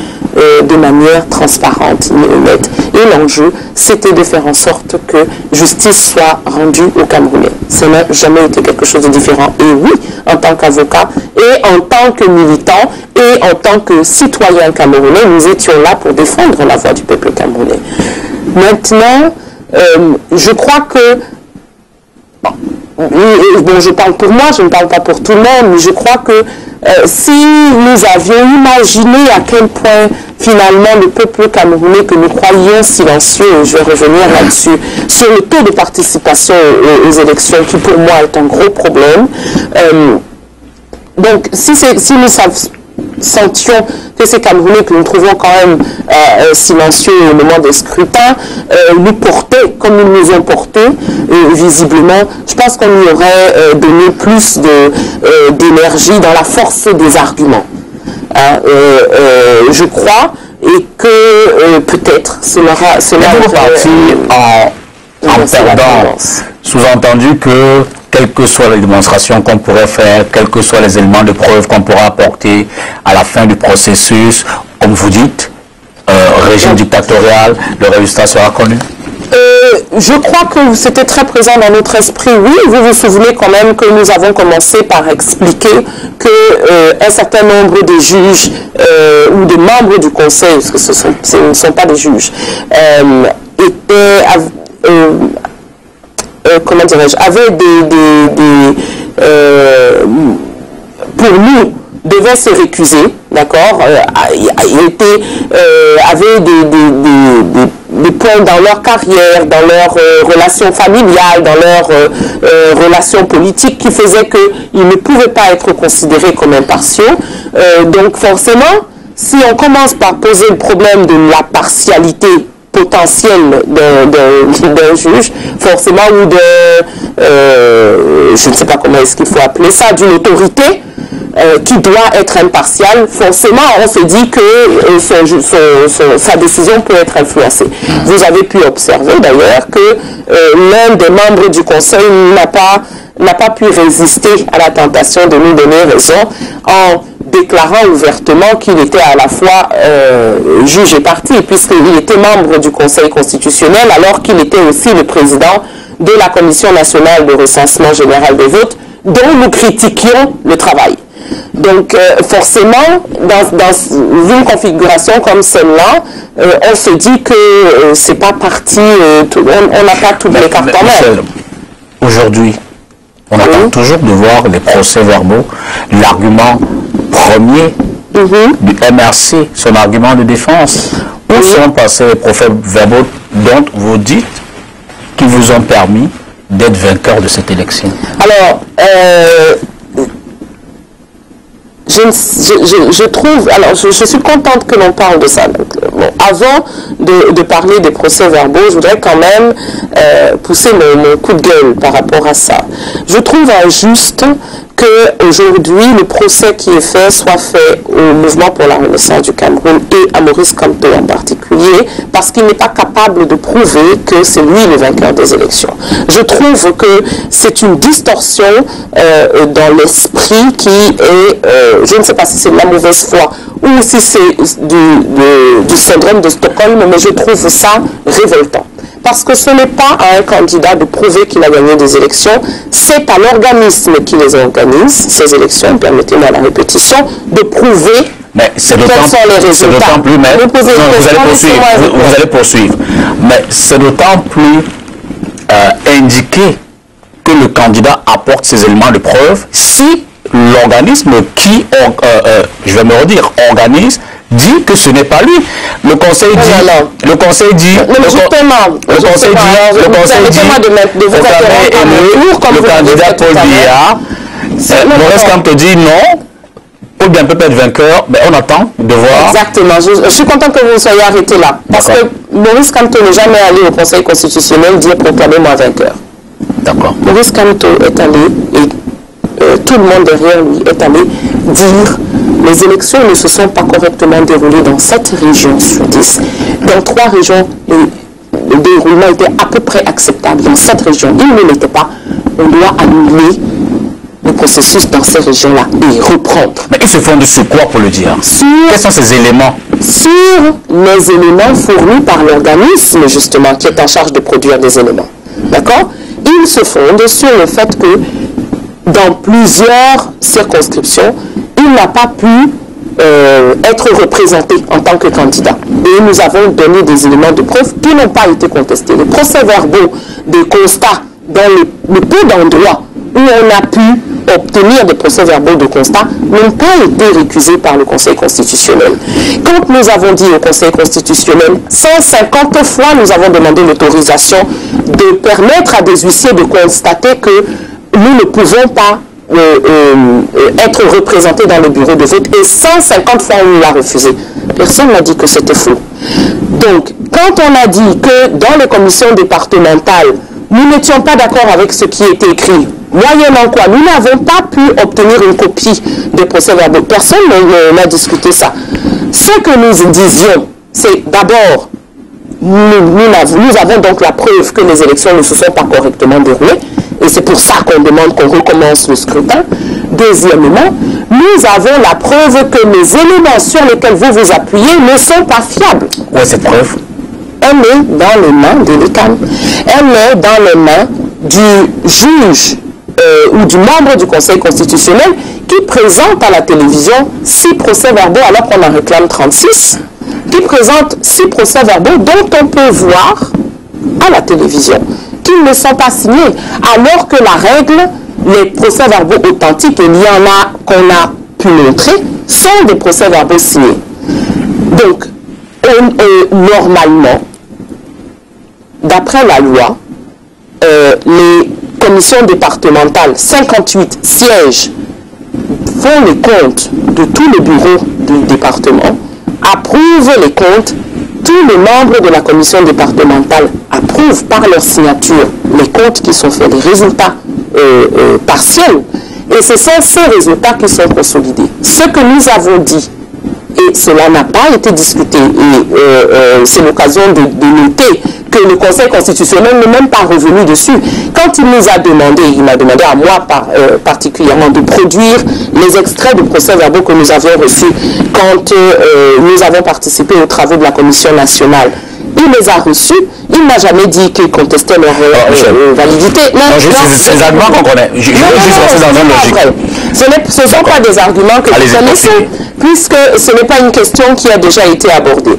de manière transparente ni honnête. Et l'enjeu, c'était de faire en sorte que justice soit rendue aux Camerounais. Ça n'a jamais été quelque chose de différent. Et oui, en tant qu'avocat et en tant que militant et en tant que citoyen camerounais, nous étions là pour défendre la voix du peuple camerounais. Maintenant, je crois que... Bon, je parle pour moi, je ne parle pas pour tout le monde, mais je crois que si nous avions imaginé à quel point finalement le peuple camerounais que nous croyions silencieux, et je vais revenir là-dessus, sur le taux de participation aux élections qui pour moi est un gros problème, donc si nous sentions que ces Camerounais que nous trouvons quand même silencieux au moment des scrutins, nous portaient comme ils nous ont portés, visiblement, je pense qu'on y aurait donné plus d'énergie dans la force des arguments. Je crois, et que peut-être cela parti en perdant, sous-entendu que quelles que soient les démonstrations qu'on pourrait faire, quels que soient les éléments de preuve qu'on pourra apporter à la fin du processus, comme vous dites, régime dictatorial, le résultat sera connu? Je crois que c'était très présent dans notre esprit, oui. Vous vous souvenez quand même que nous avons commencé par expliquer qu'un certain nombre de juges ou de membres du Conseil, parce que ce ne sont pas des juges, comment dirais-je, avaient pour nous, devaient se récuser, d'accord, avaient des points dans leur carrière, dans leur relations familiales, dans leur relations politiques qui faisaient qu'ils ne pouvaient pas être considérés comme impartiaux. Donc forcément, si on commence par poser le problème de la partialité potentielle d'un juge, forcément, ou je ne sais pas comment est-ce qu'il faut appeler ça, d'une autorité qui doit être impartiale, forcément on se dit que sa décision peut être influencée. Vous avez pu observer d'ailleurs que l'un des membres du Conseil n'a pas pu résister à la tentation de nous donner raison en déclarant ouvertement qu'il était à la fois juge et parti, puisqu'il était membre du Conseil constitutionnel, alors qu'il était aussi le président de la Commission nationale de recensement général des votes, dont nous critiquions le travail. Donc, forcément, dans une configuration comme celle-là, on se dit que c'est pas parti, on n'a pas toutes les cartes en main. Aujourd'hui, on attend toujours de voir les procès-verbaux, l'argument premier du MRC, son argument de défense. Où sont passés les procès-verbaux dont vous dites qu'ils vous ont permis d'être vainqueur de cette élection? Alors, je trouve, alors je suis contente que l'on parle de ça. Donc, bon, avant de parler des procès-verbaux, je voudrais quand même pousser mon coup de gueule par rapport à ça. Je trouve injuste qu'aujourd'hui, le procès qui est fait soit fait au Mouvement pour la Renaissance du Cameroun et à Maurice Kamto en particulier, parce qu'il n'est pas capable de prouver que c'est lui le vainqueur des élections. Je trouve que c'est une distorsion dans l'esprit qui est, je ne sais pas si c'est de la mauvaise foi ou si c'est du syndrome de Stockholm, mais je trouve ça révoltant. Parce que ce n'est pas à un candidat de prouver qu'il a gagné des élections, c'est à l'organisme qui les organise, ces élections, permettez-moi la répétition, de prouver quels sont les résultats. Plus, mais vous allez poursuivre. Mais c'est d'autant plus indiqué que le candidat apporte ses éléments de preuve si l'organisme qui, je vais me redire, organise, dit que ce n'est pas lui. Le conseil dit, le conseil dit, le candidat Paul Biya, Maurice Kamto dit non, Paul Biya peut être vainqueur, mais on attend de voir. Exactement, je suis content que vous soyez arrêté là, parce que Maurice Kamto n'est jamais allé au conseil constitutionnel dire proclamez-moi vainqueur. D'accord. Maurice Kamto est allé, et tout le monde derrière lui est allé dire les élections ne se sont pas correctement déroulées dans 7 régions sur 10. Dans 3 régions, le déroulement était à peu près acceptable. Dans 7 régions, il ne l'était pas. On doit annuler le processus dans ces régions-là et reprendre. Mais ils se fondent sur quoi pour le dire? Quels sont ces éléments? Sur les éléments fournis par l'organisme, justement, qui est en charge de produire des éléments. D'accord? Ils se fondent sur le fait que dans plusieurs circonscriptions, il n'a pas pu être représenté en tant que candidat. Et nous avons donné des éléments de preuve qui n'ont pas été contestés. Les procès-verbaux des constats dans le peu d'endroits où on a pu obtenir des procès-verbaux de constat n'ont pas été récusés par le Conseil constitutionnel. Quand nous avons dit au Conseil constitutionnel, 150 fois nous avons demandé l'autorisation de permettre à des huissiers de constater que nous ne pouvons pas être représentés dans le bureau de vote, et 150 fois on l'a refusé. Personne n'a dit que c'était faux. Donc, quand on a dit que dans les commissions départementales, nous n'étions pas d'accord avec ce qui était écrit, moyennant quoi, nous n'avons pas pu obtenir une copie des procès-verbaux. Personne n'a discuté ça. Ce que nous disions, c'est d'abord, nous avons donc la preuve que les élections ne se sont pas correctement déroulées, et c'est pour ça qu'on demande qu'on recommence le scrutin. Deuxièmement, nous avons la preuve que les éléments sur lesquels vous vous appuyez ne sont pas fiables. Où est cette preuve? Elle est dans les mains de l'ICAN. Elle est dans les mains du juge ou du membre du Conseil constitutionnel qui présente à la télévision 6 procès-verbaux alors qu'on en réclame 36, qui présente 6 procès-verbaux dont on peut voir à la télévision qu'ils ne sont pas signés, alors que la règle, les procès-verbaux authentiques, et il y en a qu'on a pu montrer, sont des procès-verbaux signés. Donc, normalement, d'après la loi, les commissions départementales, 58 sièges, font les comptes de tous les bureaux du département, approuvent les comptes. Tous les membres de la commission départementale approuvent par leur signature les comptes qui sont faits, les résultats partiels. Et ce sont ces résultats qui sont consolidés. Ce que nous avons dit, et cela n'a pas été discuté, et c'est l'occasion de noter que le Conseil constitutionnel n'est même pas revenu dessus. Quand il nous a demandé, il m'a demandé à moi particulièrement de produire les extraits de procès-verbaux que nous avions reçus quand nous avons participé aux travaux de la Commission nationale. il les a reçus, il n'a jamais dit qu'il contestait leur validité. C'est des arguments qu'on connaît. Je veux juste rester dans une logique. Ce ne sont pas des arguments que vous connaissez, puisque ce n'est pas une question qui a déjà été abordée.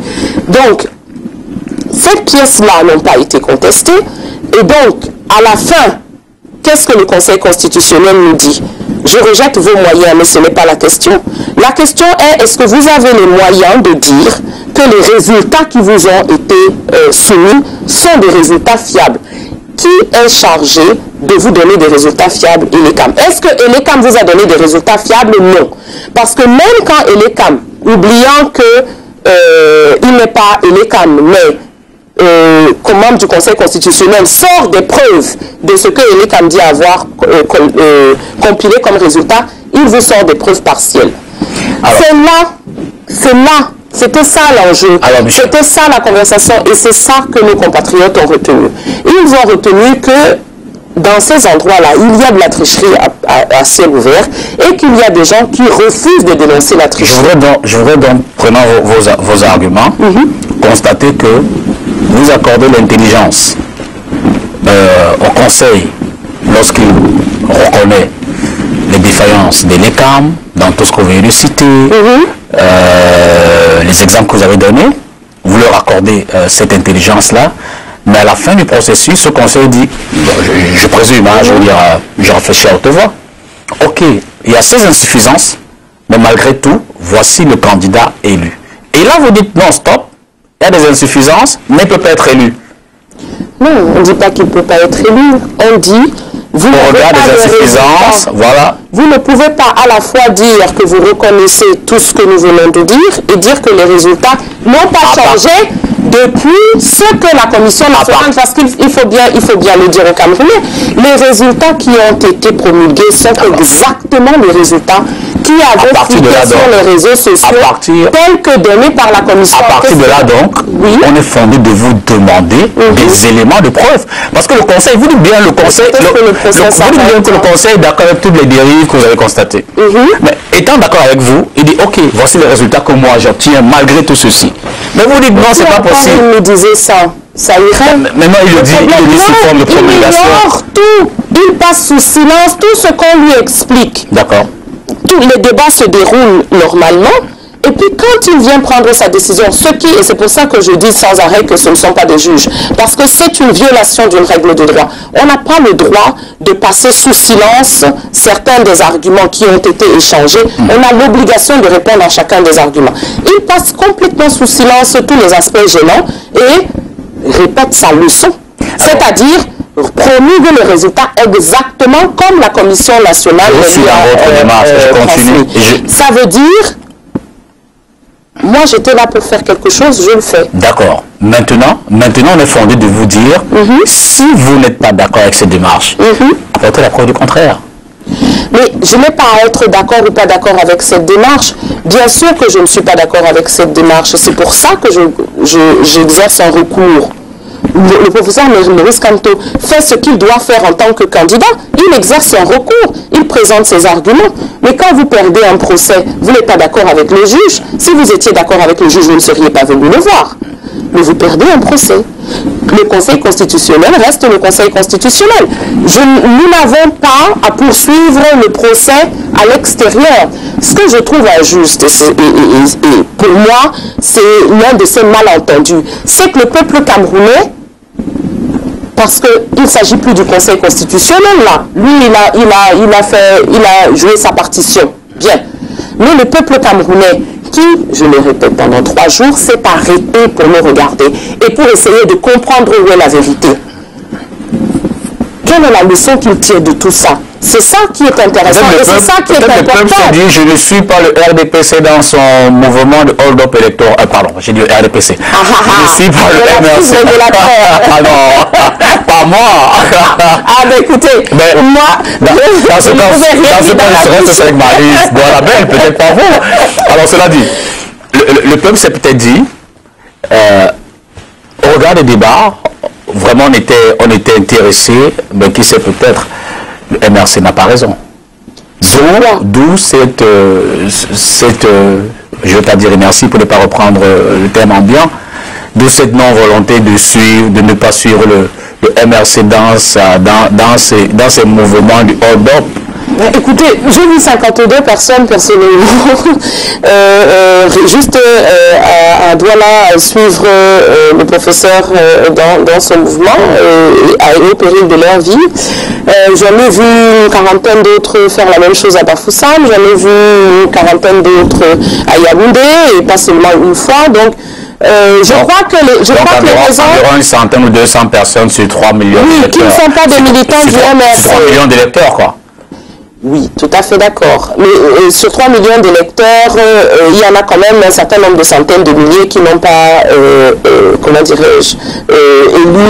Donc, ces pièces-là n'ont pas été contestées, et donc, à la fin, qu'est-ce que le Conseil constitutionnel nous dit? Je rejette vos moyens, mais ce n'est pas la question. La question est-ce que vous avez les moyens de dire que les résultats qui vous ont été soumis sont des résultats fiables? Qui est chargé de vous donner des résultats fiables, Elekam? Est-ce que Elekam vous a donné des résultats fiables? Non. Parce que même quand Elekam, oubliant que il n'est pas Elekam, mais comme membre du Conseil constitutionnel, sort des preuves de ce que Elekam dit avoir compilé comme résultat, il vous sort des preuves partielles. C'était ça l'enjeu, c'était ça la conversation, et c'est ça que nos compatriotes ont retenu. Ils ont retenu que dans ces endroits-là, il y a de la tricherie à ciel ouvert et qu'il y a des gens qui refusent de dénoncer la tricherie. Je voudrais donc, prenant vos arguments, constater que vous accordez l'intelligence au Conseil lorsqu'il reconnaît les défaillances de l'ECAM dans tout ce que vous venez de citer, les exemples que vous avez donnés, vous leur accordez cette intelligence-là, mais à la fin du processus, ce Conseil dit, je présume, je veux dire, je réfléchis à haute voix, ok, il y a ces insuffisances, mais malgré tout, voici le candidat élu. Et là, vous dites non, stop, il y a des insuffisances, mais il ne peut pas être élu. Non, on ne dit pas qu'il ne peut pas être élu. On dit, vous ne pouvez pas à la fois dire que vous reconnaissez tout ce que nous venons de dire et dire que les résultats n'ont pas changé depuis ce que la Commission nationale, parce qu'il faut bien le dire au Camerounais, les résultats qui ont été promulgués sont exactement les résultats qui avaient fuité sur les réseaux sociaux tels que donnés par la Commission. À partir de là, donc, on est fondé de vous demander des éléments de preuve. Parce que le Conseil, vous dites bien le Conseil, que le Conseil est d'accord avec toutes les dérives que vous avez constatées. Mais étant d'accord avec vous, il dit, ok, voici les résultats que moi j'obtiens malgré tout ceci. Mais vous dites, non, c'est pas possible. Il me disait ça irait. Maintenant, il le dit sous forme de promulgation. Il ignore tout. Il passe sous silence tout ce qu'on lui explique. D'accord. Tous les débats se déroulent normalement. Et puis quand il vient prendre sa décision, et c'est pour ça que je dis sans arrêt que ce ne sont pas des juges, parce que c'est une violation d'une règle de droit. On n'a pas le droit de passer sous silence certains des arguments qui ont été échangés. On a l'obligation de répondre à chacun des arguments. Il passe complètement sous silence tous les aspects gênants et répète sa leçon. C'est-à-dire promulgue le résultat exactement comme la Commission nationale Ça veut dire, moi j'étais là pour faire quelque chose, je le fais. D'accord. Maintenant, on est fondé de vous dire, si vous n'êtes pas d'accord avec cette démarche, apportez la preuve du contraire. Mais je n'ai pas à être d'accord ou pas d'accord avec cette démarche. Bien sûr que je ne suis pas d'accord avec cette démarche. C'est pour ça que j'exerce un recours. Le professeur Maurice Kamto fait ce qu'il doit faire en tant que candidat. Il exerce un recours, il présente ses arguments. Mais quand vous perdez un procès, vous n'êtes pas d'accord avec le juge. Si vous étiez d'accord avec le juge, vous ne seriez pas venu le voir. Mais vous perdez un procès. Le Conseil constitutionnel reste le Conseil constitutionnel. Nous n'avons pas à poursuivre le procès à l'extérieur. Ce que je trouve injuste, et pour moi, c'est l'un de ces malentendus, c'est que le peuple camerounais, parce qu'il ne s'agit plus du Conseil constitutionnel là, lui il a joué sa partition, bien. Mais le peuple camerounais, qui, je le répète, pendant 3 jours, s'est arrêté pour me regarder et pour essayer de comprendre où est la vérité. Quelle est la leçon qu'il tire de tout ça? C'est ça qui est intéressant et c'est ça qui est important. Le peuple se dit, je ne suis pas le RDPC dans son mouvement de hold-up électoral. Pardon, j'ai dit RDPC. Je ne suis pas le MRC. Ah non, pas moi. Ah ben écoutez, moi, dans ce cas, je reste avec Marie Bois-Labelle, peut-être pas vous. Alors cela dit, le peuple s'est peut-être dit, au regard des débats, vraiment on était intéressé, mais qui sait peut-être, le MRC n'a pas raison. D'où cette je ne vais pas dire merci pour ne pas reprendre le terme ambiant, D'où cette non-volonté de suivre, de ne pas suivre le MRC dans ces mouvements du hold-up. Écoutez, j'ai vu 52 personnes personnellement, juste à Douala suivre le professeur dans son mouvement, au péril de leur vie. J'en ai vu une quarantaine d'autres faire la même chose à Bafoussam, j'en ai vu une quarantaine d'autres à Yaoundé, et pas seulement une fois. Donc, je crois que les raisons... Environ une centaine ou 200 personnes sur 3 millions d'électeurs. Qui ne sont pas des militants du MRC. 3 millions d'électeurs, quoi. Oui, tout à fait d'accord. Mais sur 3 millions d'électeurs, il y en a quand même un certain nombre de centaines de milliers qui n'ont pas, comment dirais-je, élu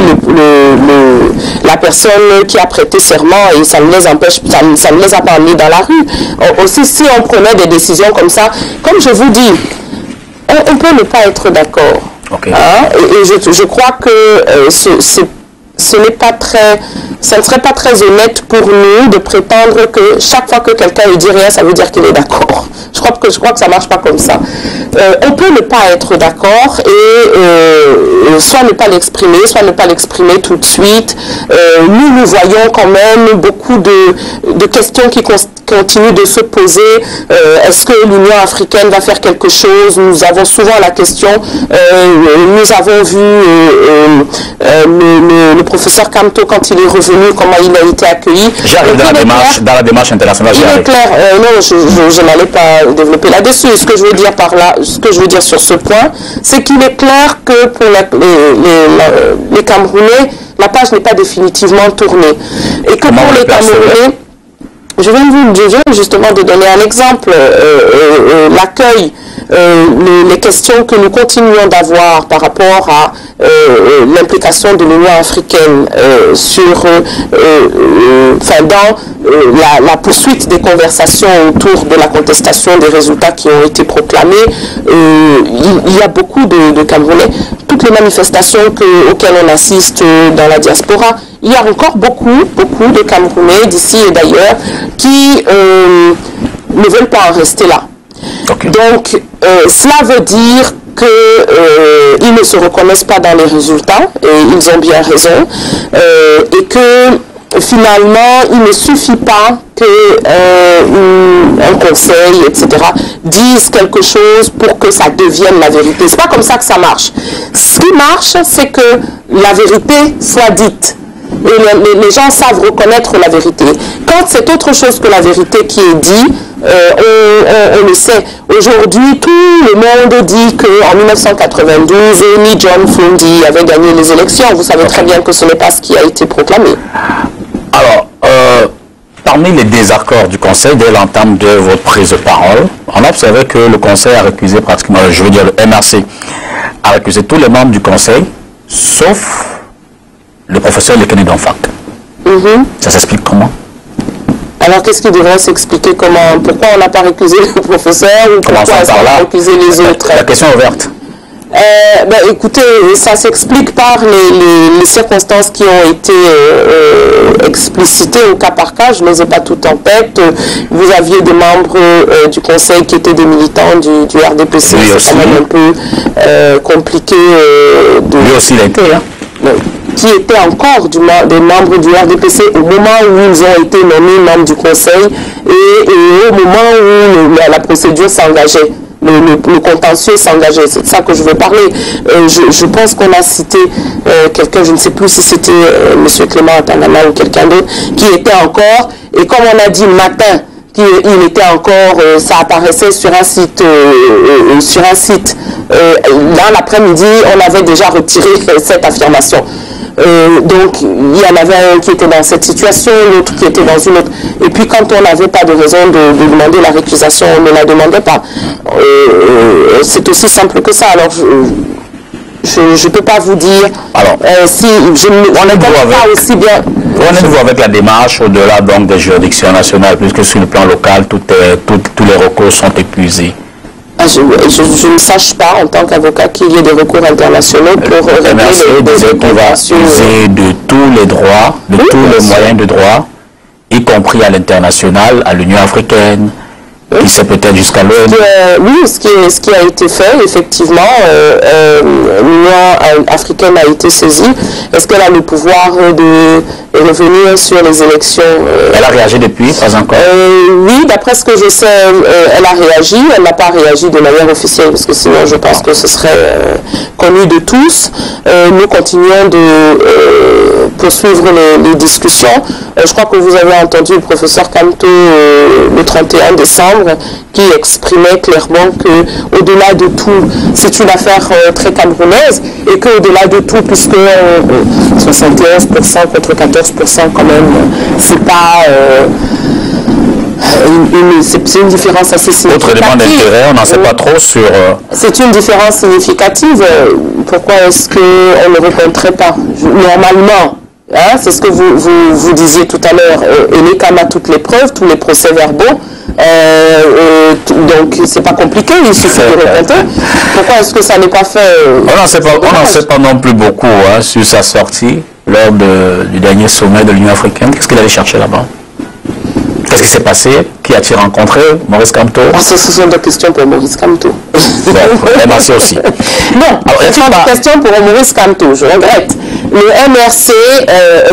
la personne qui a prêté serment, et ça ne les empêche, ça ne les a pas amenés dans la rue. Aussi, si on prenait des décisions comme ça, comme je vous dis, on peut ne pas être d'accord. Okay. Hein? Et je crois que ce ne serait pas très honnête pour nous de prétendre que chaque fois que quelqu'un ne dit rien, ça veut dire qu'il est d'accord. Je crois que ça ne marche pas comme ça. On peut ne pas être d'accord et soit ne pas l'exprimer tout de suite. Nous voyons quand même beaucoup de questions qui continuent de se poser. Est-ce que l'Union africaine va faire quelque chose? Nous avons souvent la question. Nous avons vu le professeur Kamto, quand il est revenu, comment il a été accueilli. J'arrive dans la démarche internationale. Il est clair, non, je n'allais pas développer là-dessus. Ce que je veux dire par là, ce que je veux dire sur ce point, c'est qu'il est clair que pour les Camerounais, la page n'est pas définitivement tournée. Et que pour les Camerounais, je viens justement de donner un exemple, l'accueil, les questions que nous continuons d'avoir par rapport à l'implication de l'Union africaine dans la poursuite des conversations autour de la contestation des résultats qui ont été proclamés. Il y a beaucoup de Camerounais, toutes les manifestations auxquelles on assiste dans la diaspora, il y a encore beaucoup de Camerounais d'ici et d'ailleurs qui ne veulent pas en rester là. Okay. Donc, cela veut dire qu'ils ne se reconnaissent pas dans les résultats, et ils ont bien raison, et que finalement, il ne suffit pas qu'un conseil, etc., dise quelque chose pour que ça devienne la vérité. C'est pas comme ça que ça marche. Ce qui marche, c'est que la vérité soit dite. Et les gens savent reconnaître la vérité. Quand c'est autre chose que la vérité qui est dit, on le sait. Aujourd'hui, tout le monde dit qu'en 1992, ni John Fundi avait gagné les élections. Vous savez très bien que ce n'est pas ce qui a été proclamé. Alors, parmi les désaccords du Conseil, dès l'entame de votre prise de parole, on a observé que le Conseil a récusé pratiquement, je veux dire le MRC, a récusé tous les membres du Conseil, sauf le professeur Lekene Donfak. Ça s'explique comment? Alors, qu'est-ce qui devrait s'expliquer comment? Pourquoi on n'a pas récusé le professeur ou pourquoi on a récusé les autres? La question est ouverte. Écoutez, ça s'explique par les circonstances qui ont été explicitées au cas par cas. Je ne les ai pas toutes en tête. Vous aviez des membres du Conseil qui étaient des militants du RDPC. C'est quand même un peu compliqué. Lui aussi, il a été, hein? Qui étaient encore des membres du RDPC au moment où ils ont été nommés membres du Conseil et au moment où la procédure s'engageait. Le contentieux s'engageait, c'est de ça que je veux parler. Je pense qu'on a cité quelqu'un, je ne sais plus si c'était M. Clément Atangana ou quelqu'un d'autre, qui était encore, et comme on a dit matin, il était encore, ça apparaissait sur un site, dans l'après-midi, on avait déjà retiré cette affirmation. Donc, il y en avait un qui était dans cette situation, l'autre qui était dans une autre. Et puis, quand on n'avait pas de raison de demander la récusation, on ne la demandait pas. C'est aussi simple que ça. Alors, je ne peux pas vous dire si je ne connais pas aussi bien. Où en êtes-vous avec la démarche au-delà donc des juridictions nationales, puisque sur le plan local, tous les recours sont épuisés? Je ne sache pas, en tant qu'avocat, qu'il y ait des recours internationaux pour régler les contentieux. User de tous les droits, de tous les moyens de droit, y compris à l'international, à l'Union africaine, qui s'est peut-être jusqu'à l'heure. Oui, ce qui a été fait, effectivement, l'Union africaine a été saisie. Est-ce qu'elle a le pouvoir de revenir sur les élections? Elle a réagi depuis, pas encore? Oui, d'après ce que je sais, elle a réagi. Elle n'a pas réagi de manière officielle, parce que sinon je pense que ce serait connu de tous. Nous continuons de poursuivre les discussions. Je crois que vous avez entendu le professeur Kamto le 31 décembre qui exprimait clairement que au-delà de tout, c'est une affaire très camerounaise et qu'au-delà de tout, puisque 71% contre 14% quand même, c'est pas... c'est une différence assez significative. Autre élément d'intérêt, on n'en sait pas trop sur... C'est une différence significative. Pourquoi est-ce qu'on ne répondrait pas? Normalement, hein, c'est ce que vous disiez tout à l'heure, Elekam a toutes les preuves, tous les procès-verbaux, donc c'est pas compliqué, il suffit de répondre. Pourquoi est-ce que ça n'est pas fait? On n'en sait pas non plus beaucoup hein, sur sa sortie lors du dernier sommet de l'Union africaine. Qu'est-ce qu'il allait chercher là-bas? Qu'est-ce qui s'est passé? Qui a-t-il rencontré? Maurice Kamto? Ce sont des questions pour Maurice Kamto. Bon, MRC aussi. Non, ce sont des questions pour Maurice Kamto, je regrette. Le MRC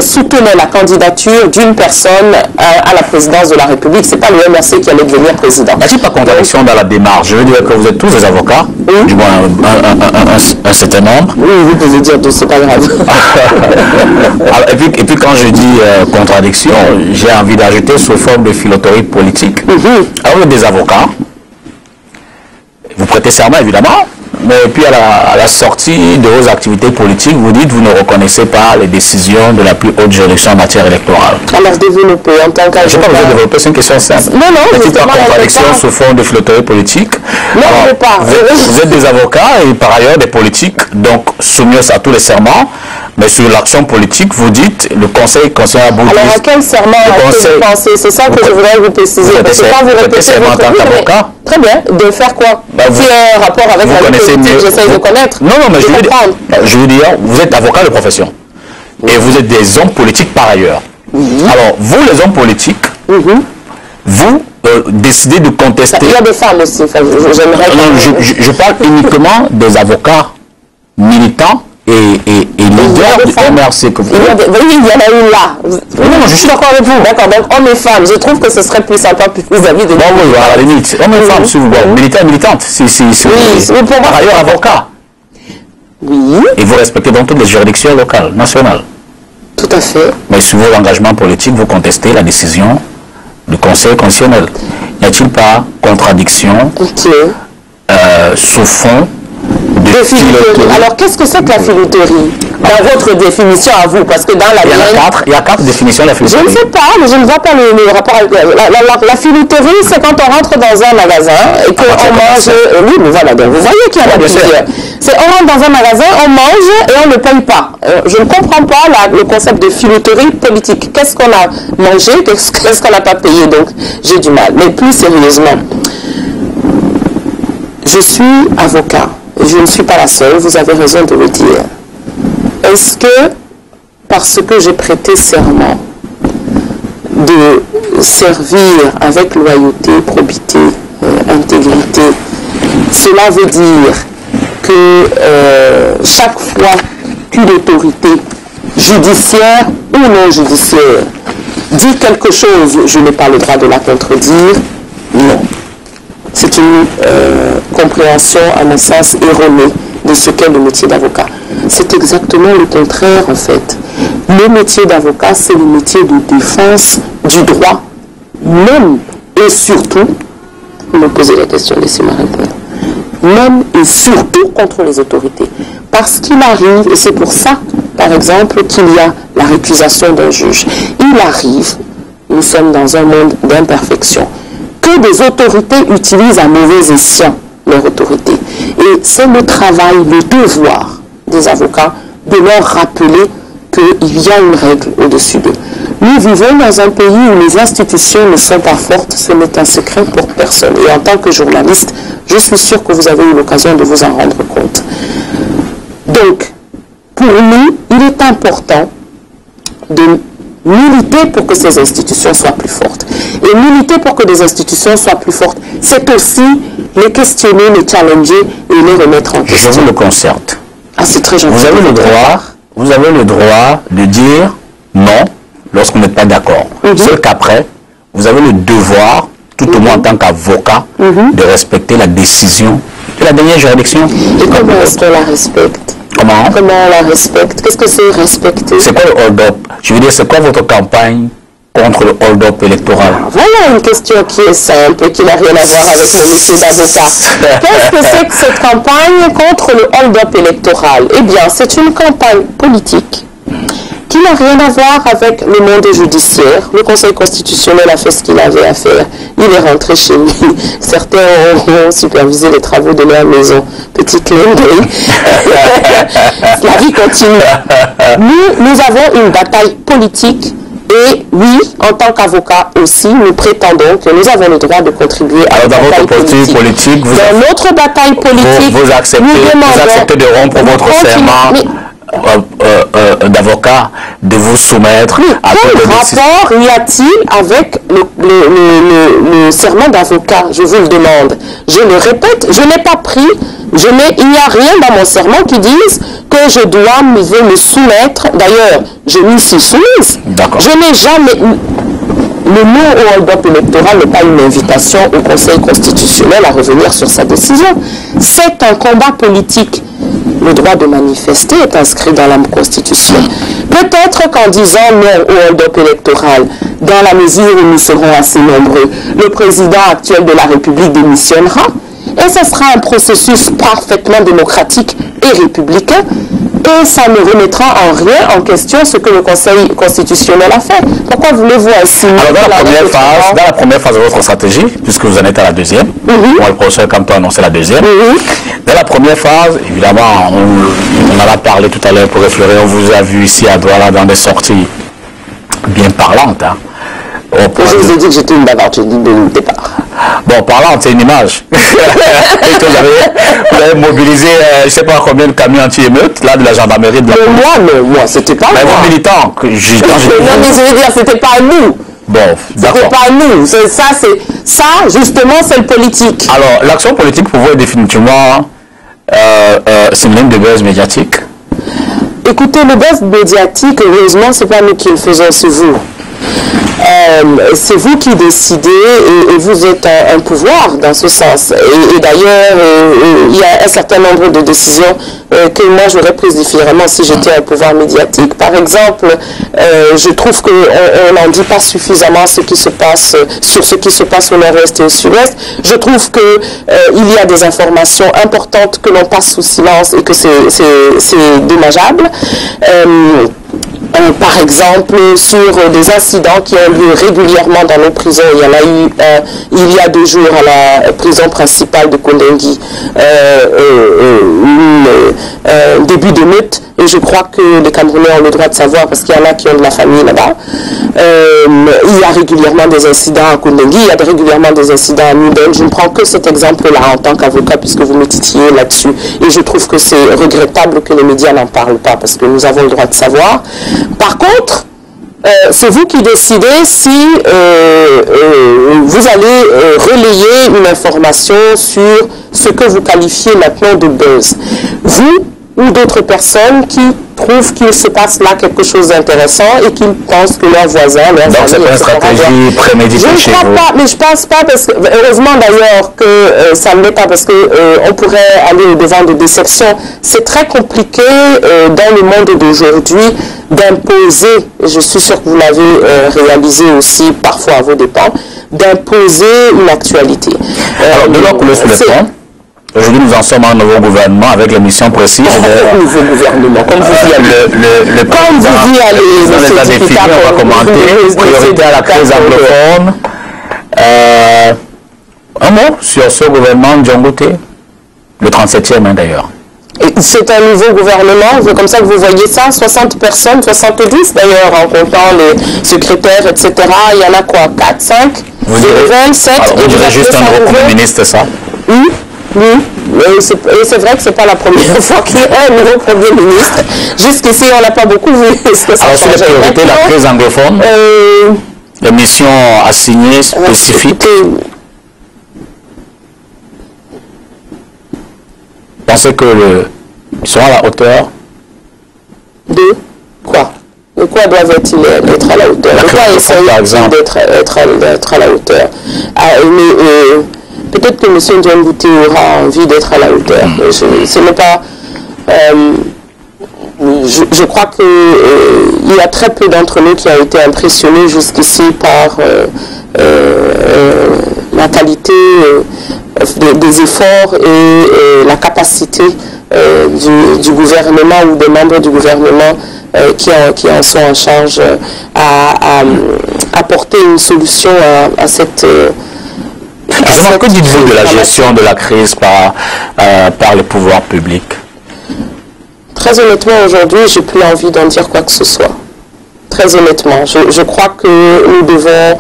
soutenait la candidature d'une personne à la présidence de la République. Ce n'est pas le MRC qui allait devenir président. N'y a-t-il pas contradiction dans la démarche? Je veux dire que vous êtes tous des avocats, oui. Du moins un certain nombre. Oui, vous pouvez dire que ce n'est pas grave. Alors, et puis quand je dis contradiction, j'ai envie d'ajouter sous forme de filoterie politique. Alors vous êtes des avocats, vous prêtez serment évidemment, mais puis à la sortie de vos activités politiques, vous dites que vous ne reconnaissez pas les décisions de la plus haute juridiction en matière électorale. Alors développer en tant qu'avocat. Je n'ai pas besoin de développer, c'est une question simple. Non, non, n'est-il pas contradiction sous forme de filoterie politique? Non, je ne pas. Vous êtes des avocats et par ailleurs des politiques, donc soumis à tous les serments. Mais sur l'action politique, vous dites, le Conseil constitutionnel a... Alors à quel serment avez-vous pensé? C'est ça que je voudrais vous préciser. Parce que quand vous répétez en tant qu'avocat. Très bien, de faire quoi? Qui a un rapport avec la politique, j'essaie de connaître. Non, non, mais je veux dire, vous êtes avocat de profession. Et vous êtes des hommes politiques par ailleurs. Alors, vous les hommes politiques, vous décidez de contester... Il y a des femmes aussi, j'aimerais... Non, je parle uniquement des avocats militants et leader du MRC que vous... Oui, il y en a une là. Non, je suis d'accord avec vous. D'accord, donc hommes et femmes, je trouve que ce serait plus sympa vis-à-vis de... Bon, oui, à la limite. Hommes et femmes, si vous voulez. Militaires et militantes. Oui, par ailleurs, avocats. Oui. Et vous respectez donc toutes les juridictions locales, nationales. Tout à fait. Mais sur vos engagements politiques, vous contestez la décision du Conseil constitutionnel. N'y a-t-il pas contradiction sous fond de filoterie? Alors, qu'est-ce que c'est que la filoterie? Dans votre définition à vous, parce que dans la il y a quatre définitions de la filoterie. Je ne sais pas, mais je ne vois pas le rapport avec la filoterie, c'est quand on rentre dans un magasin et qu'on mange... Oui, mais voilà, donc vous voyez qu'il y en a plusieurs. C'est on rentre dans un magasin, on mange et on ne paye pas. Je ne comprends pas le concept de filoterie politique. Qu'est-ce qu'on a mangé, qu'est-ce qu'on n'a pas payé? Donc, j'ai du mal. Mais plus sérieusement, je suis avocat. Je ne suis pas la seule, vous avez raison de le dire. Est-ce que, parce que j'ai prêté serment de servir avec loyauté, probité, intégrité, cela veut dire que chaque fois qu'une autorité judiciaire ou non judiciaire dit quelque chose, je n'ai pas le droit de la contredire? Non. C'est une compréhension, à mon sens, erronée de ce qu'est le métier d'avocat. C'est exactement le contraire, en fait. Le métier d'avocat, c'est le métier de défense du droit, même et surtout, vous me posez la question, laissez-moi répondre, même et surtout contre les autorités. Parce qu'il arrive, et c'est pour ça, par exemple, qu'il y a la récusation d'un juge. Il arrive, nous sommes dans un monde d'imperfection, que des autorités utilisent à mauvais escient leur autorité. Et c'est le travail, le devoir des avocats de leur rappeler qu'il y a une règle au-dessus d'eux. Nous vivons dans un pays où les institutions ne sont pas fortes, ce n'est un secret pour personne. Et en tant que journaliste, je suis sûr que vous avez eu l'occasion de vous en rendre compte. Donc, pour nous, il est important de militer pour que ces institutions soient plus fortes. Et militer pour que des institutions soient plus fortes, c'est aussi les questionner, les challenger et les remettre en question. Je vous le concerte. Ah, c'est très gentil. Vous avez le droit de dire non lorsqu'on n'est pas d'accord. Sauf qu'après, vous avez le devoir, tout au moins en tant qu'avocat, de respecter la décision de la dernière juridiction. Et comment est-ce qu'on la respecte? Comment on la respecte? Qu'est-ce que c'est respecter? C'est quoi le hold-up? Je veux dire, c'est quoi votre campagne contre le hold-up électoral? Voilà une question qui est simple et qui n'a rien à voir avec le métier d'avocat. Qu'est-ce que c'est que cette campagne contre le hold-up électoral? Eh bien, c'est une campagne politique qui n'a rien à voir avec le monde judiciaire. Le Conseil constitutionnel a fait ce qu'il avait à faire. Il est rentré chez lui. Certains ont supervisé les travaux de leur maison. Petit clin d'œil. La vie continue. Nous avons une bataille politique. Et oui, en tant qu'avocat aussi, nous prétendons que nous avons le droit de contribuer à la bataille politique. Dans notre bataille politique, vous acceptez de rompre votre serment d'avocat, de vous soumettre à quel rapport y a-t-il avec le serment d'avocat? Je vous le demande. Je le répète, je n'ai pas pris, il n'y a rien dans mon serment qui dise que je dois me soumettre. D'ailleurs, je m'y suis soumise. Je n'ai jamais... Le mot au hold-up électoral n'est pas une invitation au Conseil constitutionnel à revenir sur sa décision. C'est un combat politique. Le droit de manifester est inscrit dans la Constitution. Peut-être qu'en disant non au hold-up électoral, dans la mesure où nous serons assez nombreux, le président actuel de la République démissionnera, et ce sera un processus parfaitement démocratique et républicain, et ça ne remettra en rien en question ce que le Conseil constitutionnel a fait. Pourquoi voulez-vous insinuer? Alors dans la première phase de votre stratégie, puisque vous en êtes à la deuxième, moi le professeur Camto a annoncé la deuxième, dans la première phase, évidemment, on en a parlé tout à l'heure pour effleurer, on vous a vu ici à Douala dans des sorties bien parlantes. Hein. Je vous ai dit que j'étais une bavarde dès le départ. Bon, parlant, c'est une image. vous avez mobilisé, je ne sais pas combien de camions anti-émeutes, là, de la gendarmerie. Moi, c'était pas moi. Mais vos militants, non, mais je veux dire, c'était pas nous. Bon, d'accord. C'était pas nous. Ça, justement, c'est le politique. Alors, l'action politique pour vous est définitivement synonyme de buzz médiatique? Écoutez, le buzz médiatique, heureusement, c'est pas nous qui le faisons, c'est vous. C'est vous qui décidez et vous êtes un pouvoir dans ce sens. Et d'ailleurs, il y a un certain nombre de décisions que moi j'aurais prises différemment si j'étais un pouvoir médiatique. Par exemple, je trouve qu'on n'en dit pas suffisamment sur ce qui se passe au nord-ouest et au sud-ouest. Je trouve qu'il y a des informations importantes que l'on passe sous silence et que c'est dommageable. Par exemple, sur des incidents qui ont lieu régulièrement dans nos prisons. Il y en a eu il y a 2 jours à la prison principale de Kondengui, début de meute, et je crois que les Camerounais ont le droit de savoir parce qu'il y en a qui ont de la famille là-bas. Il y a régulièrement des incidents à Kondengui, il y a régulièrement des incidents à Nuden. Je ne prends que cet exemple-là en tant qu'avocat puisque vous me titillez là-dessus. Et je trouve que c'est regrettable que les médias n'en parlent pas parce que nous avons le droit de savoir. Par contre, c'est vous qui décidez si vous allez relayer une information sur ce que vous qualifiez maintenant de buzz. Vous ou d'autres personnes qui trouvent qu'il se passe là quelque chose d'intéressant et qui pensent que leurs voisins, leurs amis, donc c'est pas une stratégie préméditée chez vous? Je ne crois pas, mais je pense pas parce que, heureusement d'ailleurs que ça ne l'est pas parce que on pourrait aller au-devant de déceptions. C'est très compliqué dans le monde d'aujourd'hui d'imposer, je suis sûr que vous l'avez réalisé aussi parfois à vos dépens, d'imposer une actualité. Alors, de l'eau coulée sous les ponts. Aujourd'hui, nous en sommes à un nouveau gouvernement avec les missions précises. Un nouveau gouvernement, comme vous y allez. Comme vous y allez, monsieur le député, on va commenter. Priorité à la crise anglophone. Un mot sur ce gouvernement Djangote, le 37e d'ailleurs. C'est un nouveau gouvernement, c'est comme ça que vous voyez ça, 60 personnes, 70 d'ailleurs, en comptant les secrétaires, etc. Il y en a quoi, 4, 5 Vous direz juste un gros Premier ministre, ça? Oui, Et c'est vrai que ce n'est pas la première fois qu'il y a un nouveau Premier ministre. Jusqu'ici, on n'a pas beaucoup vu ce que ça Alors, sur les priorités, la crise anglophone, les missions assignées spécifiques. Pensez que ils sont à la hauteur de quoi? De quoi doivent-ils être à la hauteur? De quoi essayer d'être à la hauteur? Peut-être que M. Ndiambouté aura envie d'être à la hauteur. Ce n'est pas... je crois qu'il y a très peu d'entre nous qui ont été impressionnés jusqu'ici par la qualité des efforts et la capacité du gouvernement ou des membres du gouvernement qui en sont en charge à apporter une solution à cette... que dites-vous de la gestion de la crise par les pouvoirs publics? Très honnêtement, aujourd'hui, je n'ai plus envie d'en dire quoi que ce soit. Très honnêtement, je crois que nous devons,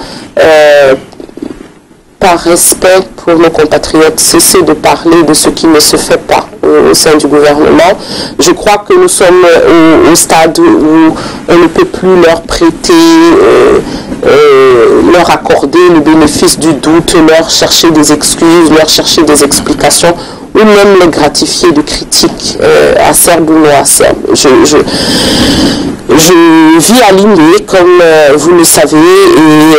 par respect pour nos compatriotes, cesser de parler de ce qui ne se fait pas au sein du gouvernement. Je crois que nous sommes au stade où on ne peut plus leur prêter, leur accorder le bénéfice du doute, leur chercher des excuses, leur chercher des explications, ou même les gratifier de critiques acerbes ou non acerbes. Je vis à Limbe, comme vous le savez, et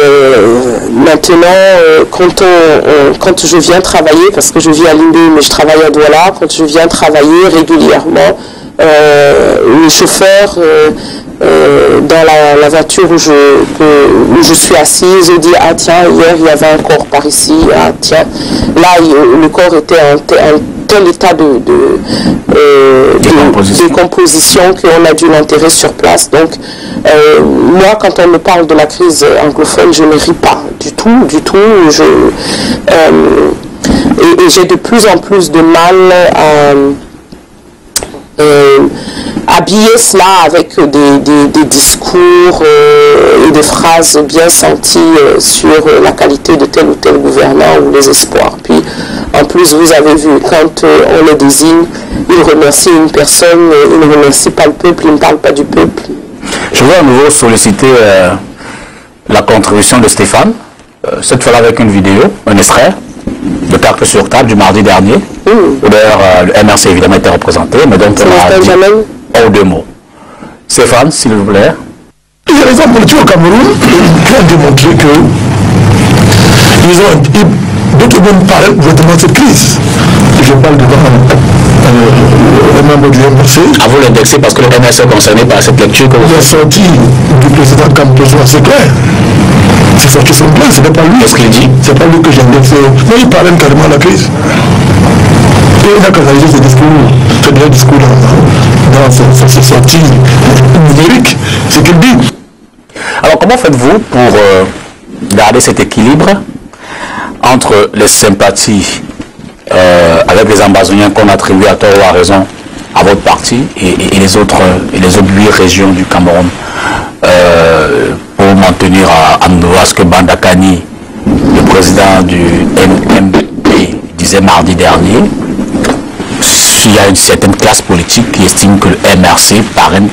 maintenant, quand je viens travailler, parce que je vis à Limbe, mais je travaille à Douala, quand je viens travailler régulièrement, les chauffeurs dans la voiture où je suis assise, je dis, ah tiens, hier il y avait un corps par ici, ah tiens, là le corps était en tel état de décomposition qu'on a dû l'enterrer sur place. Donc moi, quand on me parle de la crise anglophone, je ne ris pas du tout. Et j'ai de plus en plus de mal à habiller cela avec des discours et des phrases bien senties sur la qualité de tel ou tel gouvernant ou les espoirs. Puis en plus, vous avez vu, quand on le désigne, il remercie une personne, il ne remercie pas le peuple, il ne parle pas du peuple. Je veux à nouveau solliciter la contribution de Stéphane, cette fois avec une vidéo, un extrait de Tacle sur table du mardi dernier. D'ailleurs, le MRC évidemment était représenté, mais donc on a dit en 2 mots. Stéphane, s'il vous plaît. Il y a des hommes politiques au Cameroun qui ont démontré que d'autres même parlent ouvertement de cette crise. Je parle devant un membre du MRC. À vous l'indexer parce que le MRC est concerné par cette lecture que vous faites. La sortie du président Campozo, c'est clair. C'est sorti son plan, ce n'est pas lui. Qu'est-ce qu'il dit? C'est pas lui que j'ai indexé. Mais il parle carrément de la crise. Et il a canalisé ses discours, ses derniers discours dans ses sorties numériques. C'est qu'il dit. Alors comment faites-vous pour garder cet équilibre entre les sympathies avec les Amazoniens qu'on attribue à tort ou à raison à votre parti et les autres 8 régions du Cameroun pour maintenir à nouveau ce que Bandakani, le président du MMP, disait mardi dernier? Il y a une certaine classe politique qui estime que le MRC parraine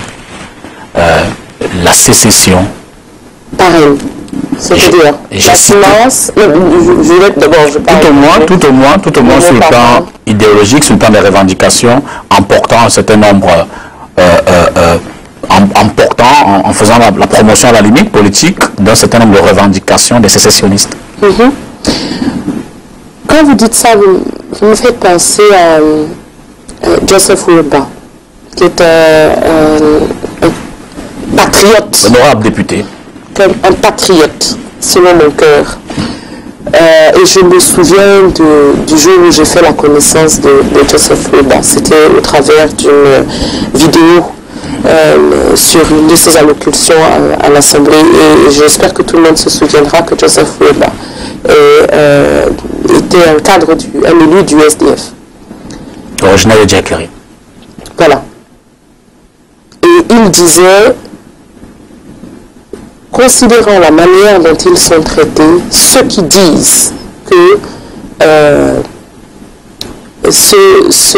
la sécession. Parraine. C'est-à-dire, la finance, tout au moins sur le plan idéologique, sur le plan des revendications, emportant un certain nombre, en faisant la promotion à la limite politique d'un certain nombre de revendications des sécessionnistes. Quand vous dites ça, vous me faites penser à Joseph Weba, qui est un patriote. Honorable député. Un patriote, selon mon cœur. Et je me souviens du jour où j'ai fait la connaissance de Joseph Weba. C'était au travers d'une vidéo sur une de ses allocutions à l'Assemblée. Et j'espère que tout le monde se souviendra que Joseph Weba était un élu du SDF. Originaire de Djekiri. Voilà. Et il disait, considérant la manière dont ils sont traités, ceux qui disent que ce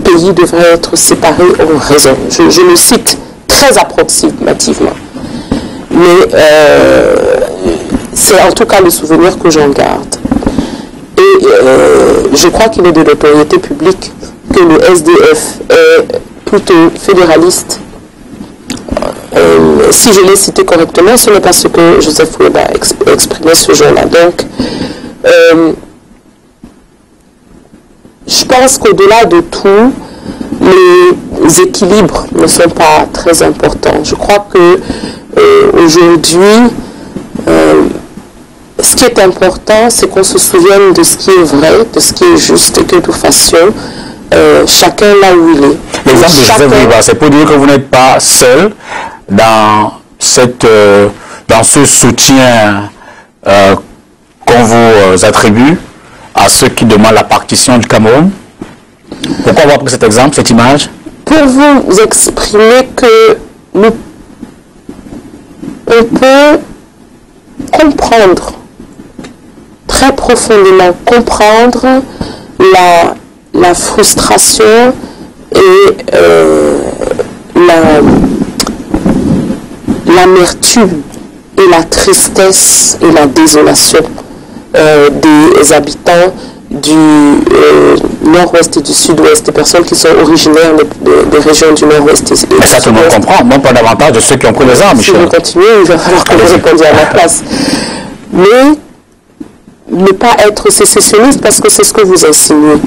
pays devrait être séparé en raison. Je le cite très approximativement. Mais c'est en tout cas le souvenir que j'en garde. Et je crois qu'il est de l'autorité publique que le SDF est plutôt fédéraliste. Si je l'ai cité correctement, ce n'est pas ce que Joseph Fouéba a exprimé ce jour-là. Donc, je pense qu'au-delà de tout, les équilibres ne sont pas très importants. Je crois que aujourd'hui, ce qui est important, c'est qu'on se souvienne de ce qui est vrai, de ce qui est juste, et que nous fassions chacun là où il est. L'exemple de Joseph Fouéba, c'est pour dire que vous n'êtes pas seul dans ce soutien qu'on vous attribue à ceux qui demandent la partition du Cameroun. Pourquoi avoir pris cet exemple, cette image? Pour vous exprimer que on peut comprendre, très profondément comprendre la frustration et l'amertume et la tristesse et la désolation des habitants du nord-ouest et du sud-ouest, des personnes qui sont originaires des régions du nord-ouest et du sud-ouest. Mais ça, tout le monde comprend, non pas davantage de ceux qui ont pris les armes, Michel. Si vous continuez, il va falloir que vous répondiez à ma place. Mais ne pas être sécessionniste parce que c'est ce que vous insinuez.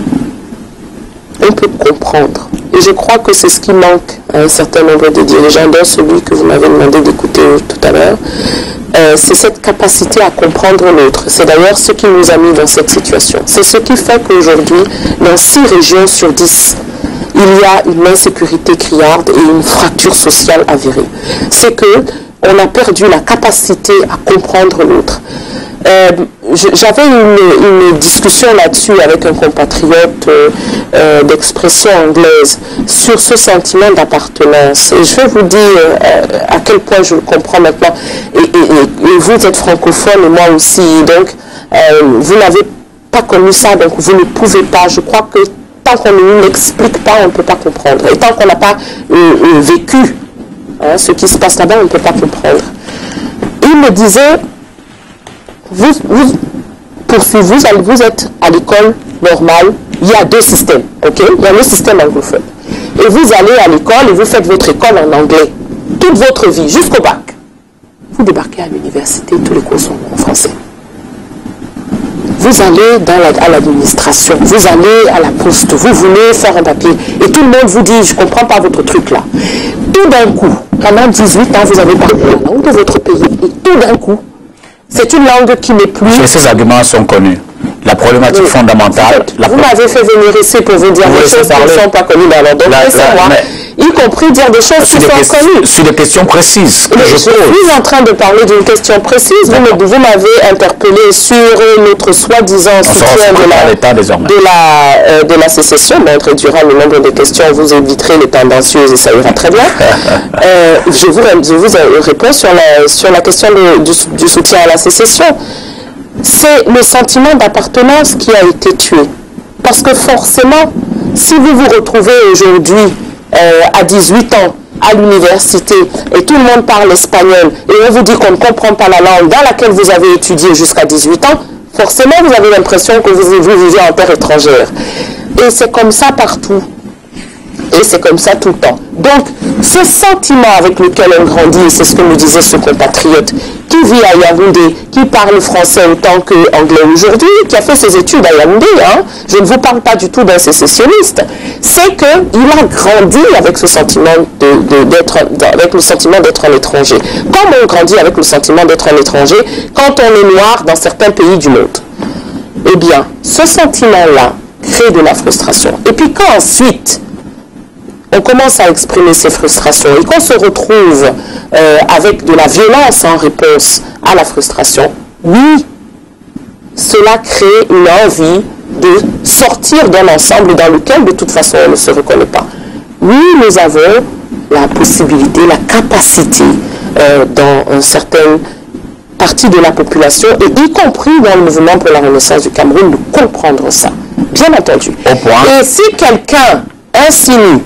On peut comprendre. Et je crois que c'est ce qui manque à un certain nombre de dirigeants, dont celui que vous m'avez demandé d'écouter tout à l'heure. C'est cette capacité à comprendre l'autre. C'est d'ailleurs ce qui nous a mis dans cette situation. C'est ce qui fait qu'aujourd'hui, dans 6 régions sur 10, il y a une insécurité criarde et une fracture sociale avérée. C'est qu'on a perdu la capacité à comprendre l'autre. J'avais une discussion là-dessus avec un compatriote d'expression anglaise sur ce sentiment d'appartenance. Et je vais vous dire à quel point je le comprends maintenant. Et vous êtes francophone et moi aussi. Donc, vous n'avez pas connu ça, donc vous ne pouvez pas. Je crois que tant qu'on ne l'explique pas, on ne peut pas comprendre. Et tant qu'on n'a pas vécu ce qui se passe là-bas, on ne peut pas comprendre. Il me disait... Vous êtes à l'école normale, il y a 2 systèmes, ok? Il y a le système anglophone. Et vous allez à l'école et vous faites votre école en anglais, toute votre vie, jusqu'au bac. Vous débarquez à l'université, tous les cours sont en français. Vous allez à l'administration, vous allez à la poste, vous voulez faire un papier, et tout le monde vous dit, je ne comprends pas votre truc là. Tout d'un coup, pendant 18 ans, vous avez parlé la langue de votre pays, et tout d'un coup, c'est une langue qui n'est plus... Et ces arguments sont connus. La problématique fondamentale... Vous m'avez fait venir ici pour vous dire des choses qui ne sont pas connues dans la langue. Y compris dire des choses qui sont connues. Sur des questions précises que je pose. Je suis en train de parler d'une question précise. Vous m'avez interpellé sur notre soi-disant soutien de la sécession. On réduira le nombre de questions, vous éviterez les tendancieuses et ça ira très bien. Je vous réponds sur la question du soutien à la sécession. C'est le sentiment d'appartenance qui a été tué. Parce que forcément, si vous vous retrouvez aujourd'hui à 18 ans à l'université et tout le monde parle espagnol et on vous dit qu'on ne comprend pas la langue dans laquelle vous avez étudié jusqu'à 18 ans, forcément vous avez l'impression que vous vivez en terre étrangère. Et c'est comme ça partout. Et c'est comme ça tout le temps. Donc, ce sentiment avec lequel on grandit, c'est ce que me disait ce compatriote, qui vit à Yaoundé, qui parle français autant qu'anglais aujourd'hui, qui a fait ses études à Yaoundé, je ne vous parle pas du tout d'un sécessionniste, c'est qu'il a grandi avec ce sentiment avec le sentiment d'être un étranger. Comme on grandit avec le sentiment d'être un étranger quand on est noir dans certains pays du monde. Eh bien, ce sentiment-là crée de la frustration. Et puis quand ensuite, on commence à exprimer ses frustrations et qu'on se retrouve avec de la violence en réponse à la frustration, oui, cela crée une envie de sortir d'un ensemble dans lequel de toute façon on ne se reconnaît pas. Oui, nous avons la possibilité, la capacité dans une certaine partie de la population et y compris dans le mouvement pour la renaissance du Cameroun de comprendre ça. Bien entendu. Au point. Et si quelqu'un insinue,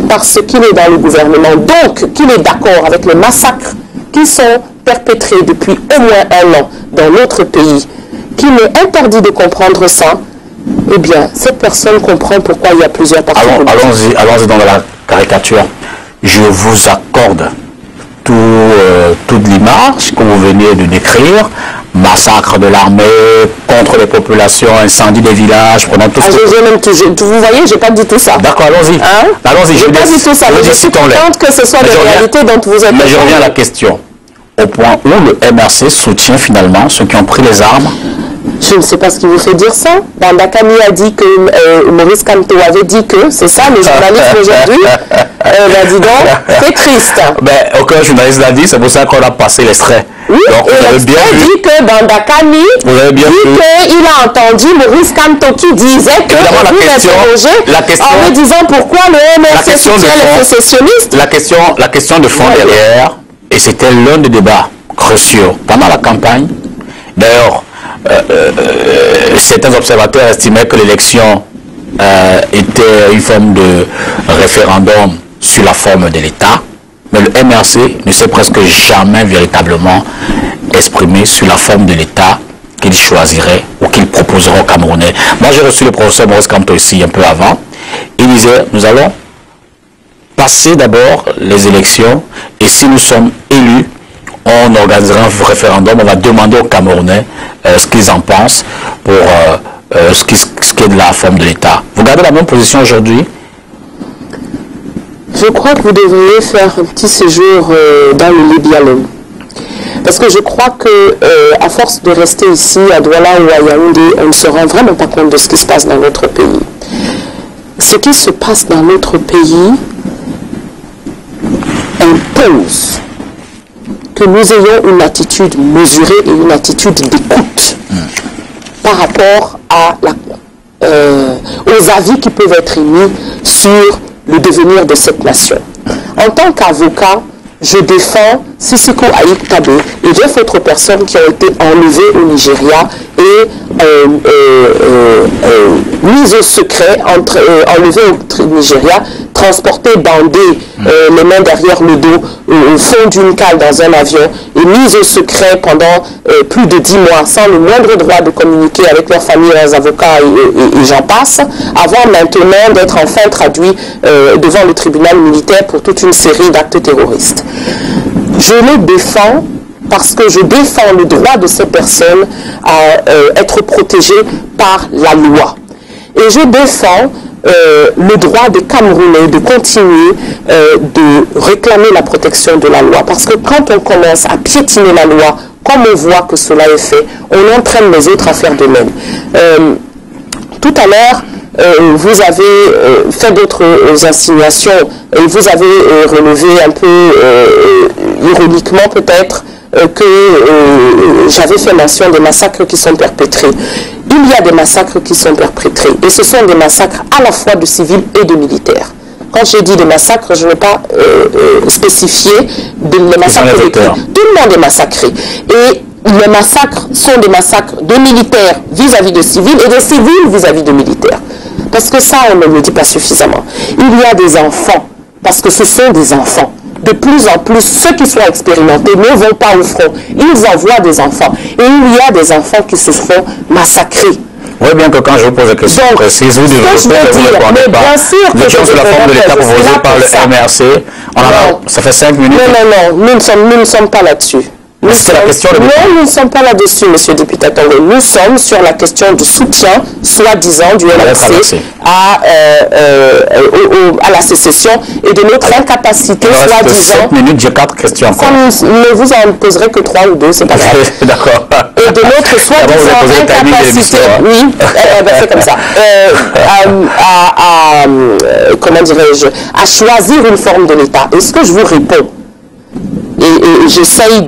parce qu'il est dans le gouvernement, donc qu'il est d'accord avec les massacres qui sont perpétrés depuis au moins 1 an dans notre pays, qu'il est interdit de comprendre ça, eh bien, cette personne comprend pourquoi il y a plusieurs partis politiques. Allons-y dans la caricature. Je vous accorde toute l'image que vous venez de décrire, massacre de l'armée contre les populations, incendie des villages, prenant tout vous voyez, j'ai pas dit tout ça. D'accord, allons-y. Hein? Allons-y. Je n'ai pas dit tout ça, mais je suis contente que ce soit des réalités dont vous êtes... Mais je reviens à la question. Au point où le MRC soutient finalement ceux qui ont pris les armes. Je ne sais pas ce qui vous fait dire ça. Bandakani a dit que Maurice Kamto avait dit que, c'est ça le journaliste aujourd'hui. Dis donc, c'est triste. Ben, aucun journaliste l'a dit, c'est pour ça qu'on a passé l'extrait. Oui, donc, et l'extrait dit que Bandakani dit qu'il a entendu Maurice Kamto qui disait que la question, en lui disant pourquoi le MRC soutient les sécessionnistes. La question de fond derrière, et c'était l'un des débats cruciaux pendant la campagne. D'ailleurs, certains observateurs estimaient que l'élection était une forme de référendum sur la forme de l'État, mais le MRC ne s'est presque jamais véritablement exprimé sur la forme de l'État qu'il choisirait ou qu'il proposerait aux Camerounais. Moi, j'ai reçu le professeur Maurice Kamto ici un peu avant. Il disait, nous allons passer d'abord les élections et si nous sommes élus, on organisera un référendum, on va demander aux Camerounais ce qu'ils en pensent pour ce qui est de la forme de l'État. Vous gardez la même position aujourd'hui? Je crois que vous devriez faire un petit séjour dans le Libyalum. Parce que je crois que à force de rester ici, à Douala ou à Yaoundé, on ne se rend vraiment pas compte de ce qui se passe dans notre pays. Ce qui se passe dans notre pays impose que nous ayons une attitude mesurée et une attitude d'écoute par rapport à aux avis qui peuvent être émis sur le devenir de cette nation. En tant qu'avocat, je défends Sissoko Aïk Tabé et 9 autres personnes qui ont été enlevées au Nigeria et mises au secret, enlevées au Nigeria, transportées, bandées, les mains derrière le dos, au fond d'une cale dans un avion et mises au secret pendant plus de 10 mois sans le moindre droit de communiquer avec leurs familles, leurs avocats et j'en passe, avant maintenant d'être enfin traduits devant le tribunal militaire pour toute une série d'actes terroristes. Je les défends parce que je défends le droit de ces personnes à être protégées par la loi. Et je défends le droit des Camerounais de continuer de réclamer la protection de la loi. Parce que quand on commence à piétiner la loi, comme on voit que cela est fait, on entraîne les autres à faire de même. Tout à l'heure, vous avez fait d'autres insinuations et vous avez relevé un peu ironiquement peut-être que j'avais fait mention des massacres qui sont perpétrés. Il y a des massacres qui sont perpétrés et ce sont des massacres à la fois de civils et de militaires. Quand j'ai dit des massacres, je n'ai pas spécifié les massacres de tout le monde est massacré. Et les massacres sont des massacres de militaires vis-à-vis de civils et de civils vis-à-vis de militaires. Parce que ça, on ne le dit pas suffisamment. Il y a des enfants, parce que ce sont des enfants. De plus en plus, ceux qui sont expérimentés ne vont pas au front. Ils envoient des enfants. Et il y a des enfants qui se feront massacrer. Oui, bien que quand je vous pose la question précise, vous devez répondre, mais bien sûr que sur la forme de l'État proposée par le MRC. Ça fait 5 minutes. Non, nous ne sommes pas là-dessus. Non, nous ne sommes pas là-dessus, monsieur le député Tongo. Nous sommes sur la question du soutien, soi-disant, du MRC à la sécession et de notre incapacité, soi-disant... 7 minutes, j'ai 4 questions encore. Ne vous en poserai que 3 ou 2, c'est pas grave. D'accord. Et de notre soi-disant incapacité... Oui, c'est comme ça. Comment dirais-je, à choisir une forme de l'État. Est-ce que je vous réponds? Et j'essaye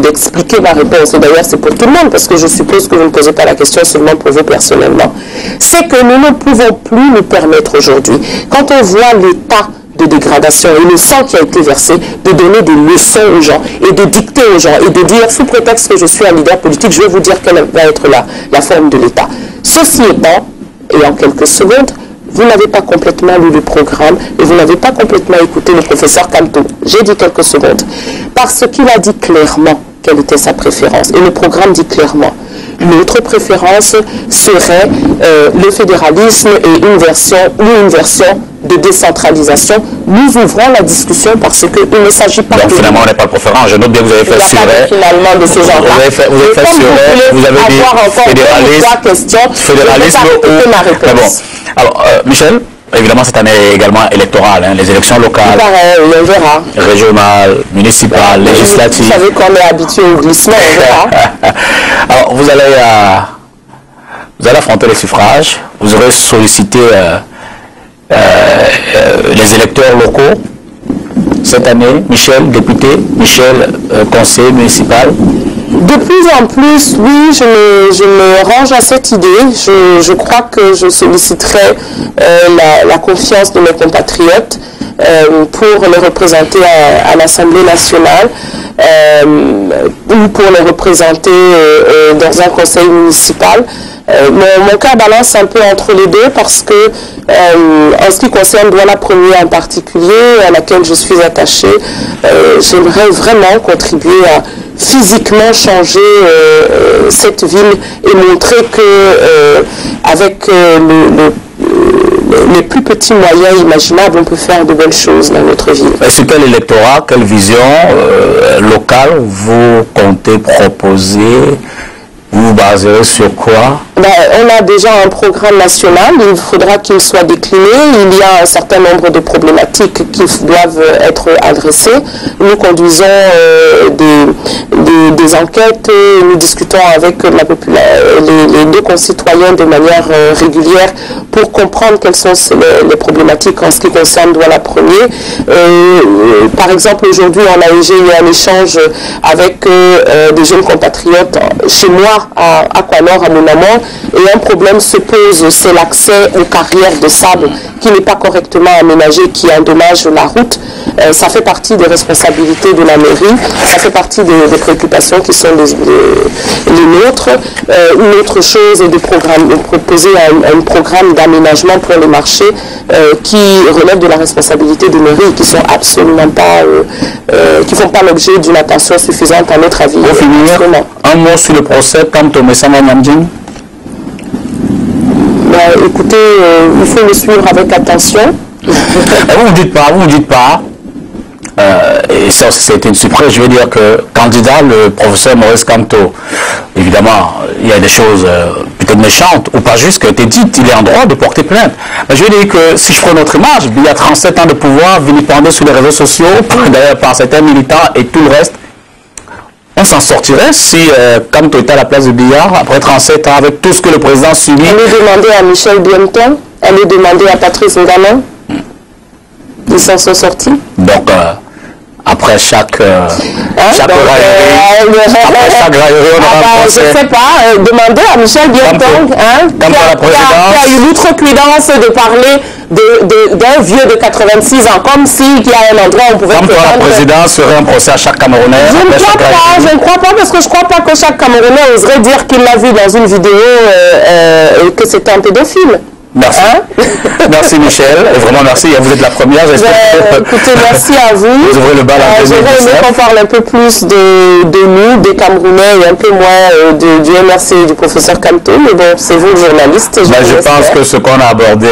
d'expliquer ma réponse, et d'ailleurs c'est pour tout le monde, parce que je suppose que vous ne posez pas la question seulement pour vous personnellement. C'est que nous ne pouvons plus nous permettre aujourd'hui, quand on voit l'état de dégradation et le sang qui a été versé, de donner des leçons aux gens et de dicter aux gens et de dire, sous prétexte que je suis un leader politique, je vais vous dire quelle va être la forme de l'État. Ceci étant, et en quelques secondes, vous n'avez pas complètement lu le programme et vous n'avez pas complètement écouté le professeur Kamto. J'ai dit quelques secondes. Parce qu'il a dit clairement quelle était sa préférence. Et le programme dit clairement. L'autre préférence serait le fédéralisme et une version de décentralisation. Nous ouvrons la discussion parce qu'il ne s'agit pas donc, finalement, on n'est pas le préférent. Je note bien que vous avez fait sur finalement de ce genre-là. Vous avez fait sur vous avez dit fédéralisme ou... ma réponse. Bon. Alors, Michel, évidemment, cette année est également électorale, hein, les élections locales, on verra. Régionales, municipales, législatives. Vous savez qu'on est habitué au glissement, on verra. Alors, vous allez affronter les suffrages, vous aurez sollicité les électeurs locaux cette année, Michel, député, Michel, conseiller municipal. De plus en plus, oui, je me range à cette idée. Je crois que je solliciterai la confiance de mes compatriotes pour les représenter à l'Assemblée nationale ou pour les représenter dans un conseil municipal. Mon cœur balance un peu entre les deux parce que, en ce qui concerne Douala Premier en particulier, à laquelle je suis attachée, j'aimerais vraiment contribuer à physiquement changer cette ville et montrer que avec les plus petits moyens imaginables, on peut faire de belles choses dans notre ville. Et sur quel électorat, quelle vision locale vous comptez proposer? Vous vous baserez sur quoi? On a déjà un programme national, il faudra qu'il soit décliné. Il y a un certain nombre de problématiques qui doivent être adressées. Nous conduisons des enquêtes, nous discutons avec les deux concitoyens de manière régulière pour comprendre quelles sont les problématiques en ce qui concerne Douala Premier. Par exemple, aujourd'hui, j'ai eu un échange avec des jeunes compatriotes chez moi à Aquanor, à mon amant, et un problème se pose, c'est l'accès aux carrières de sable qui n'est pas correctement aménagé, qui endommage la route. Ça fait partie des responsabilités de la mairie, ça fait partie des préoccupations qui sont les nôtres. Une autre chose est de proposer un programme d'aménagement pour les marchés qui relève de la responsabilité des mairies, qui sont absolument pas, qui font pas l'objet d'une attention suffisante à notre avis. Pour finir, un mot sur le procès Kamto Messama Nyamdjing. Écoutez, il faut le suivre avec attention. Vous ne dites pas, et ça aussi c'était une surprise, je veux dire que candidat, le professeur Maurice Kamto, évidemment, il y a des choses peut-être méchantes, ou pas juste, qui ont été dites, il est en droit de porter plainte. Mais je veux dire que si je prends notre image, il y a 37 ans de pouvoir vilipendé sur les réseaux sociaux, d'ailleurs par certains militants et tout le reste, on s'en sortirait si Kamto était à la place de Billard, après 37 ans, avec tout ce que le président subit. Elle est demandée à Michel Bienton, elle est demandée à Patrice Ngalan. Ils s'en sont sortis. Donc, après chaque raillerie, on aura un procès. Je ne sais pas, demandez à Michel Bienton, qui a eu l'outrecuidance de parler d'un vieux de 86 ans, comme s'il y a un endroit où on pouvait... Comme toi, la présidence serait un procès à chaque Camerounais. Je ne crois pas, parce que je ne crois pas que chaque Camerounais oserait dire qu'il l'a vu dans une vidéo et que c'était un pédophile. Merci. Merci Michel, et vraiment merci, vous êtes la première. Écoutez, merci à vous. Vous ouvrez le bal en 2019. J'aurais aimé qu'on parle un peu plus de nous, des Camerounais, et un peu moins du MRC et du professeur Kamto, mais bon, c'est vous le journaliste. Je pense que ce qu'on a abordé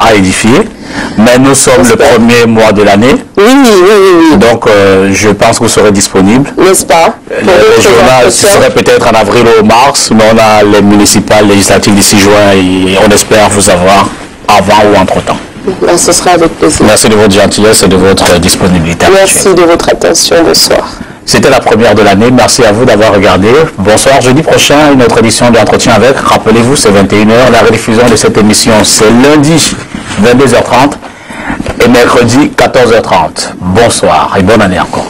a édifié, mais nous sommes le premier mois de l'année. Oui. Donc je pense que vous serez disponible. N'est-ce pas? Le journal, ce serait peut-être en avril ou mars, mais on a les municipales législatives d'ici juin et on espère vous avoir avant ou entre-temps. Ce sera avec plaisir. Merci de votre gentillesse et de votre disponibilité. Merci de votre attention. Bonsoir. C'était la première de l'année. Merci à vous d'avoir regardé. Bonsoir. Jeudi prochain, une autre édition d'Entretien avec. Rappelez-vous, c'est 21h. La rediffusion de cette émission, c'est lundi, 22h30 et mercredi, 14h30. Bonsoir et bonne année encore.